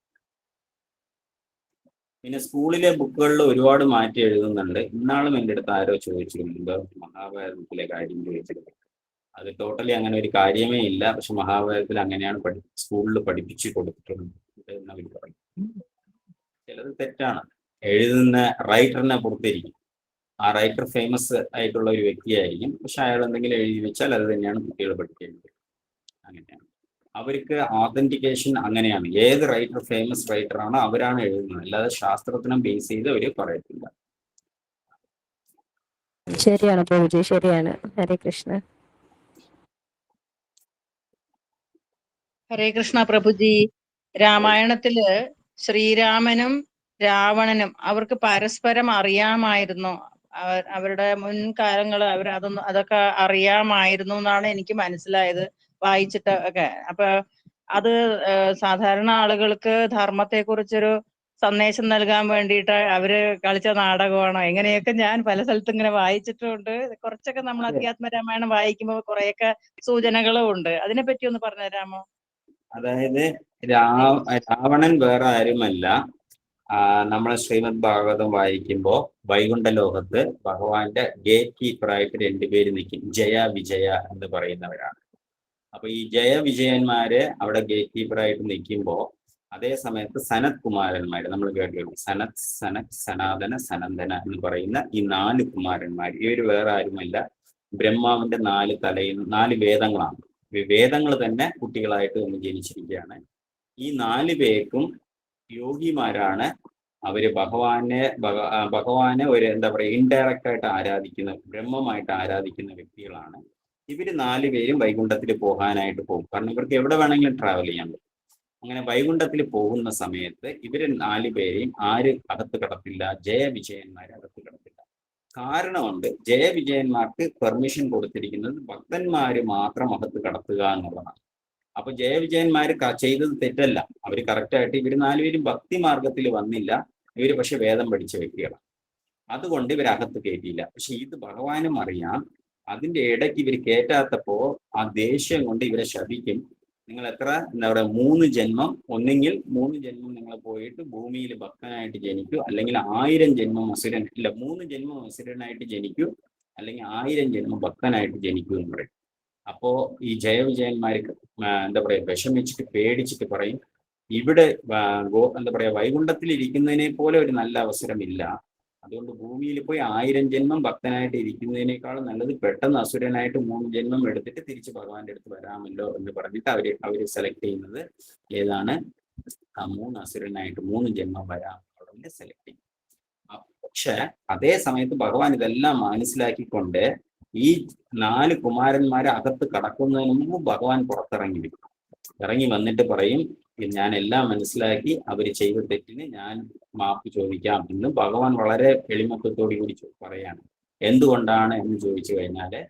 പിന്നെ സ്കൂളിലെ ബുക്കുകളിൽ ഒരുപാട് മാറ്റി എഴുതുന്നുണ്ട്. ഇന്നാളും എൻ്റെ അടുത്ത് ആരോ ചോദിച്ചിരുന്നുണ്ട് മഹാഭാരതത്തിലെ കാര്യം ചോദിച്ചിരുന്നു. അത് ടോട്ടലി അങ്ങനെ ഒരു കാര്യമേ ഇല്ല. പക്ഷെ മഹാഭാരതത്തിൽ അങ്ങനെയാണ് സ്കൂളിൽ പഠിപ്പിച്ചു കൊടുത്തിട്ടുണ്ട് എന്ന് അവർ പറയും. ചിലത് തെറ്റാണ്. എഴുതുന്ന റൈറ്ററിനെ പുറത്തിരിക്കും. ആ റൈറ്റർ ഫേമസ് ആയിട്ടുള്ള ഒരു വ്യക്തിയായിരിക്കും, പക്ഷെ അയാൾ എന്തെങ്കിലും എഴുതി വെച്ചാൽ അത് തന്നെയാണ് കുട്ടികൾ പഠിക്കേണ്ടത്. അങ്ങനെയാണ്. അവർക്ക് ഓതന്റിക്കേഷൻ അങ്ങനെയാണ്. ഏത് റൈറ്റർ ഫേമസ് റൈറ്റർ ആണോ അവരാണ് എഴുതുന്നത്, അല്ലാതെ ശാസ്ത്രത്തിനെ ബേസ് ചെയ്ത് അവർ പറയത്തില്ല. ശരിയാണ് പ്രഭുജി, ശരിയാണ്. ഹരേ കൃഷ്ണ. ഹരേ കൃഷ്ണ പ്രഭുജി. രാമായണത്തില് ശ്രീരാമനും രാവണനും അവർക്ക് പരസ്പരം അറിയാമായിരുന്നു. അവരുടെ മുൻകാലങ്ങൾ അതൊക്കെ അറിയാമായിരുന്നു എന്നാണ് എനിക്ക് മനസ്സിലായത് വായിച്ചിട്ട് ഒക്കെ. അപ്പൊ അത് സാധാരണ ആളുകൾക്ക് ധർമ്മത്തെ കുറിച്ചൊരു സന്ദേശം നൽകാൻ വേണ്ടിയിട്ട് അവര് കളിച്ച നാടകമാണോ എങ്ങനെയൊക്കെ ഞാൻ പല സ്ഥലത്തും ഇങ്ങനെ വായിച്ചിട്ടുണ്ട്. കുറച്ചൊക്കെ നമ്മൾ അധ്യാത്മ രാമായണം വായിക്കുമ്പോൾ കുറെയൊക്കെ സൂചനകളും ഉണ്ട്. അതിനെപ്പറ്റി ഒന്ന് പറഞ്ഞു തരാമോ? അതായത് രാവണൻ വേറെ ആരുമല്ല. നമ്മളെ ശ്രീമദ് ഭാഗവതം വായിക്കുമ്പോൾ വൈകുണ്ഠ ലോകത്ത് ഭഗവാന്റെ ഗേറ്റ് കീപ്പറായിട്ട് രണ്ടുപേര് നിൽക്കും, ജയ വിജയ എന്ന് പറയുന്നവരാണ്. അപ്പൊ ഈ ജയ വിജയന്മാര് അവിടെ ഗേറ്റ് കീപ്പറായിട്ട് നിൽക്കുമ്പോൾ അതേ സമയത്ത് സനത് കുമാരന്മാര് നമ്മൾ കേട്ടിട്ടുണ്ട്. സനത് സനാതന സനന്ദന എന്ന് പറയുന്ന ഈ 4 കുമാരന്മാർ, ഇവര് വേറെ ആരുമല്ല, ബ്രഹ്മാവിന്റെ 4 തലയിൽ 4 വേദങ്ങളാണ്. വേദങ്ങൾ തന്നെ കുട്ടികളായിട്ട് ഒന്ന് ജനിച്ചിരിക്കുകയാണ്. ഈ 4 പേർക്കും യോഗിമാരാണ്. അവര് ഭഗവാനെ ഒരു എന്താ പറയുക ഇൻഡയറക്റ്റ് ആയിട്ട് ആരാധിക്കുന്ന, ബ്രഹ്മമായിട്ട് ആരാധിക്കുന്ന വ്യക്തികളാണ്. ഇവര് 4 പേരും വൈകുണ്ഠത്തിൽ പോകാനായിട്ട് പോകും. കാരണം ഇവർക്ക് എവിടെ വേണമെങ്കിലും ട്രാവൽ ചെയ്യാൻ പറ്റും. അങ്ങനെ വൈകുണ്ഠത്തിൽ പോകുന്ന സമയത്ത് ഇവര് 4 പേരെയും ആര് അകത്ത് കടത്തില്ല? ജയവിജയന്മാരെ അകത്ത് കടത്തില്ല. കാരണമുണ്ട്. ജയവിജയന്മാർക്ക് പെർമിഷൻ കൊടുത്തിരിക്കുന്നത് ഭക്തന്മാര് മാത്രം അകത്ത് കടത്തുക എന്നുള്ളതാണ്. അപ്പൊ ജയവിജയന്മാര് ചെയ്തത് തെറ്റല്ല, അവര് കറക്റ്റായിട്ട് ഇവര് 4 പേരും ഭക്തി മാർഗത്തിൽ വന്നില്ല. ഇവര് പക്ഷെ വേദം പഠിച്ച വ്യക്തികളാണ്, അതുകൊണ്ട് ഇവരകത്ത് കയറ്റിയില്ല. പക്ഷെ ഇത് ഭഗവാനും അറിയാം. അതിന്റെ ഇടയ്ക്ക് ഇവർ കയറ്റാത്തപ്പോ ആ ദേഷ്യം കൊണ്ട് ഇവരെ ശപിക്കും. നിങ്ങൾ എത്ര എന്താ പറയുക 3 ജന്മം, ഒന്നെങ്കിൽ 3 ജന്മം നിങ്ങൾ പോയിട്ട് ഭൂമിയിൽ ഭക്തനായിട്ട് ജനിക്കൂ, അല്ലെങ്കിൽ 1000 ജന്മം അസുരൻ, ഇല്ല 3 ജന്മം അസുരനായിട്ട് ജനിക്കൂ, അല്ലെങ്കിൽ 1000 ജന്മം ഭക്തനായിട്ട് ജനിക്കൂ എന്ന് പറയും. അപ്പോ ഈ ജയവിജയന്മാർക്ക് എന്താ പറയുക വിഷമിച്ചിട്ട് പേടിച്ചിട്ട് പറയും, ഇവിടെ എന്താ പറയാ വൈകുണ്ഠത്തിൽ ഇരിക്കുന്നതിനെ പോലെ ഒരു നല്ല അവസരമില്ല. അതുകൊണ്ട് ഭൂമിയിൽ പോയി 1000 ജന്മം ഭക്തനായിട്ട് ഇരിക്കുന്നതിനേക്കാളും നല്ലത് പെട്ടെന്ന് അസുരനായിട്ട് 3 ജന്മം എടുത്തിട്ട് തിരിച്ച് ഭഗവാന്റെ അടുത്ത് വരാമല്ലോ എന്ന് പറഞ്ഞിട്ട് അവര് സെലക്ട് ചെയ്യുന്നത് ഏതാണ്? 3 അസുരനായിട്ട് 3 ജന്മം വരാമെന്നുള്ളതിനെ സെലക്ട് ചെയ്യും. പക്ഷെ അതേ സമയത്ത് ഭഗവാൻ ഇതെല്ലാം മനസ്സിലാക്കിക്കൊണ്ട് ഈ 4 കുമാരന്മാരെ അകത്ത് കടക്കുന്നതിന് മുമ്പ് ഭഗവാൻ ഇറങ്ങി വന്നിട്ട് പറയും, ഞാൻ എല്ലാം മനസ്സിലാക്കി, അവര് ചെയ്ത തെറ്റിന് ഞാൻ മാപ്പ് ചോദിക്കാം എന്ന് ഭഗവാൻ വളരെ എളിമത്വത്തോടു കൂടി പറയാണ്. എന്തുകൊണ്ടാണ് എന്ന് ചോദിച്ചു കഴിഞ്ഞാല്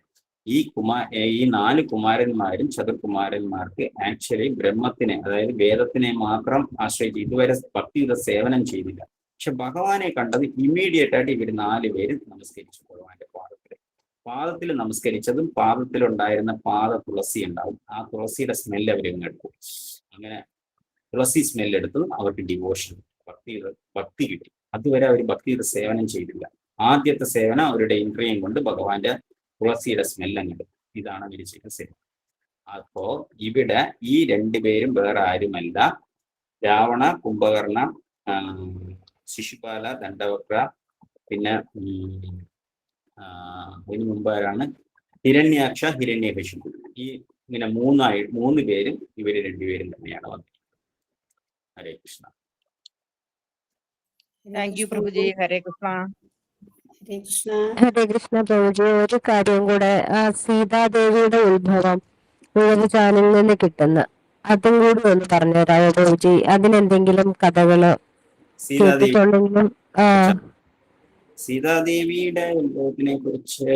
ഈ 4 കുമാരന്മാരും ചതുർകുമാരന്മാർക്ക് ആക്ച്വലി ബ്രഹ്മത്തിനെ, അതായത് വേദത്തിനെ മാത്രം ആശ്രയിച്ച് ഇതുവരെ ഭക്തിയുത സേവനം ചെയ്തില്ല. പക്ഷെ ഭഗവാനെ കണ്ടത് ഇമ്മീഡിയറ്റ് ആയിട്ട് ഇവർ 4 പേരും നമസ്കരിച്ചു. ഭഗവാന്റെ പാദത്തിൽ നമസ്കരിച്ചതും പാദത്തിലുണ്ടായിരുന്ന തുളസി ഉണ്ടാവും, ആ തുളസിയുടെ സ്മെല്ല് അവരിങ്ങ് എടുക്കും. അങ്ങനെ തുളസി സ്മെല്ലെടുത്തതും അവർക്ക് ഡിവോഷൻ, ഭക്തി കിട്ടി. അതുവരെ അവർ ഭക്തിയുടെ സേവനം ചെയ്തില്ല. ആദ്യത്തെ സേവനം അവരുടെ ഇന്ദ്രിയം കൊണ്ട് ഭഗവാന്റെ തുളസിയുടെ സ്മെല്ലങ്ങെടുക്കും. ഇതാണ് അവർ ചെയ്ത സേവനം. അപ്പോ ഇവിടെ ഈ 2 പേരും വേറെ ആരുമല്ല, രാവണ, കുംഭകർണ, ശിശുപാല, ദണ്ഡവക്ര, പിന്നെ ഇതിനു മുമ്പ് ആരാണ്? ഹിരണ്യാക്ഷ, ഹിരണ്യകശിപു. ഈ ഇങ്ങനെ 3 പേരും ഇവര് 2 പേരും തന്നെയാണ് വന്നത്. ഹരേ കൃഷ്ണ. Thank U പ്രഭുജി. ഹരേ കൃഷ്ണ. ഹരേ കൃഷ്ണ. ഹരേ കൃഷ്ണ പ്രഭുജി. ഒരു കാര്യം കൂടെ, സീതാദേവിയുടെ ഉത്ഭവം ഏത് ചാനലിൽ നിന്ന് കിട്ടുന്ന അതും കൂടി ഒന്ന് പറഞ്ഞുതരാമോ പ്രഭുജി? അതിനെന്തെങ്കിലും കഥകള് കേട്ടിട്ടുണ്ടെങ്കിലും. സീതാദേവിയുടെ ഉത്ഭവത്തിനെ കുറിച്ച്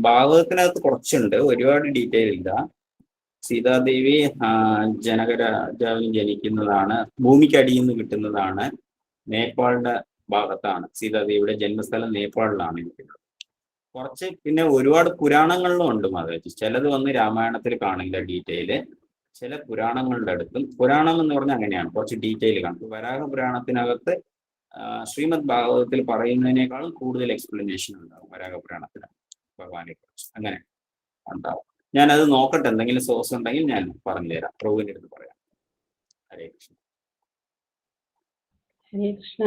ഭാഗവതത്തിനകത്ത് കുറച്ചുണ്ട്, ഒരുപാട് ഡീറ്റെയിൽ ഇല്ല. സീതാദേവി ജനക രാജാവിന് ജനിക്കുന്നതാണ്, ഭൂമിക്കടിയിൽ നിന്ന് കിട്ടുന്നതാണ്, നേപ്പാളിന്റെ ഭാഗത്താണ്. സീതാദേവിയുടെ ജന്മസ്ഥലം നേപ്പാളിലാണ് ഇരിക്കുന്നത്. കുറച്ച് പിന്നെ ഒരുപാട് പുരാണങ്ങളിലും ഉണ്ട് മാതാജി. ചിലത് വന്ന് രാമായണത്തിൽ കാണില്ല ഡീറ്റെയില്, ചില പുരാണങ്ങളുടെ അടുത്തും. പുരാണം എന്ന് പറഞ്ഞാൽ അങ്ങനെയാണ്, കുറച്ച് ഡീറ്റെയിൽ കാണും. വരാഹ പുരാണത്തിനകത്ത് ശ്രീമദ് ഭാഗവതത്തിൽ പറയുന്നതിനേക്കാളും കൂടുതൽ എക്സ്പ്ലനേഷൻ ഉണ്ടാവും വരാഹ പുരാണത്തിന് ഭഗവാനെ കുറിച്ച്. അങ്ങനെ ഉണ്ടാവും. ഞാനത് നോക്കട്ടെ, എന്തെങ്കിലും സോഴ്സ് ഉണ്ടെങ്കിൽ ഞാൻ പറഞ്ഞു തരാം, പ്രഭുവിന്റെ അടുത്ത് പറയാം. ഹരേ കൃഷ്ണ. ഹരേ കൃഷ്ണ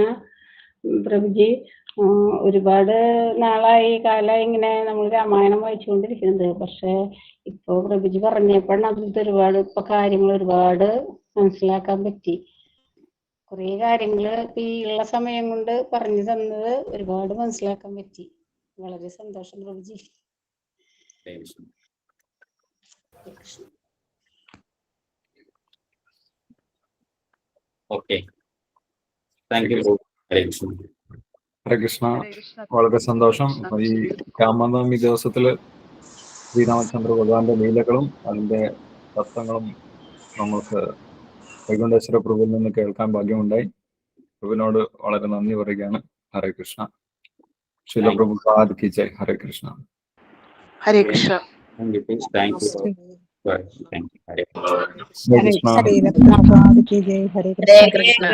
പ്രഭുജി. ഒരുപാട് നാളായി കാലമായി ഇങ്ങനെ നമ്മൾ രാമായണം വായിച്ചുകൊണ്ടിരിക്കുന്നത്. പക്ഷെ ഇപ്പൊ പ്രഭുജി പറഞ്ഞപ്പോഴാണ് അതിലത്തെ ഒരുപാട് ഇപ്പൊ കാര്യങ്ങൾ ഒരുപാട് മനസ്സിലാക്കാൻ പറ്റി. കുറെ കാര്യങ്ങള് ഈ ഉള്ള സമയം കൊണ്ട് പറഞ്ഞു തന്നത് ഒരുപാട് മനസ്സിലാക്കാൻ പറ്റി. വളരെ സന്തോഷം Prabhuji. Okay, thank you. Hare Krishna. Hare Krishna. വളരെ സന്തോഷം. ഈ രാമനവമി ദിവസത്തില് ശ്രീരാമചന്ദ്ര ഭഗവാന്റെ ലീലകളും അതിന്റെ തത്വങ്ങളും നമുക്ക് വൈകുണ്ഠേശ്വര പ്രഭുവിൽ നിന്ന് കേൾക്കാൻ ഭാഗ്യമുണ്ടായി. പ്രഭുവിനോട് വളരെ നന്ദി പറയുകയാണ്. ഹരേ കൃഷ്ണ. ശീലപ്രഭു പാദ് കി ജയ്. Hare Krishna. Hare Krishna. Thank you. Thank you. Thank you. Hare Hare Krishna. Hare Krishna. Hare Krishna.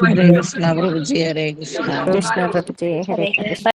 Hare Krishna പ്രഭുജി. ഹരേ കൃഷ്ണ. കൃഷ്ണ പ്രഭുജി ഹരേ കൃഷ്ണ.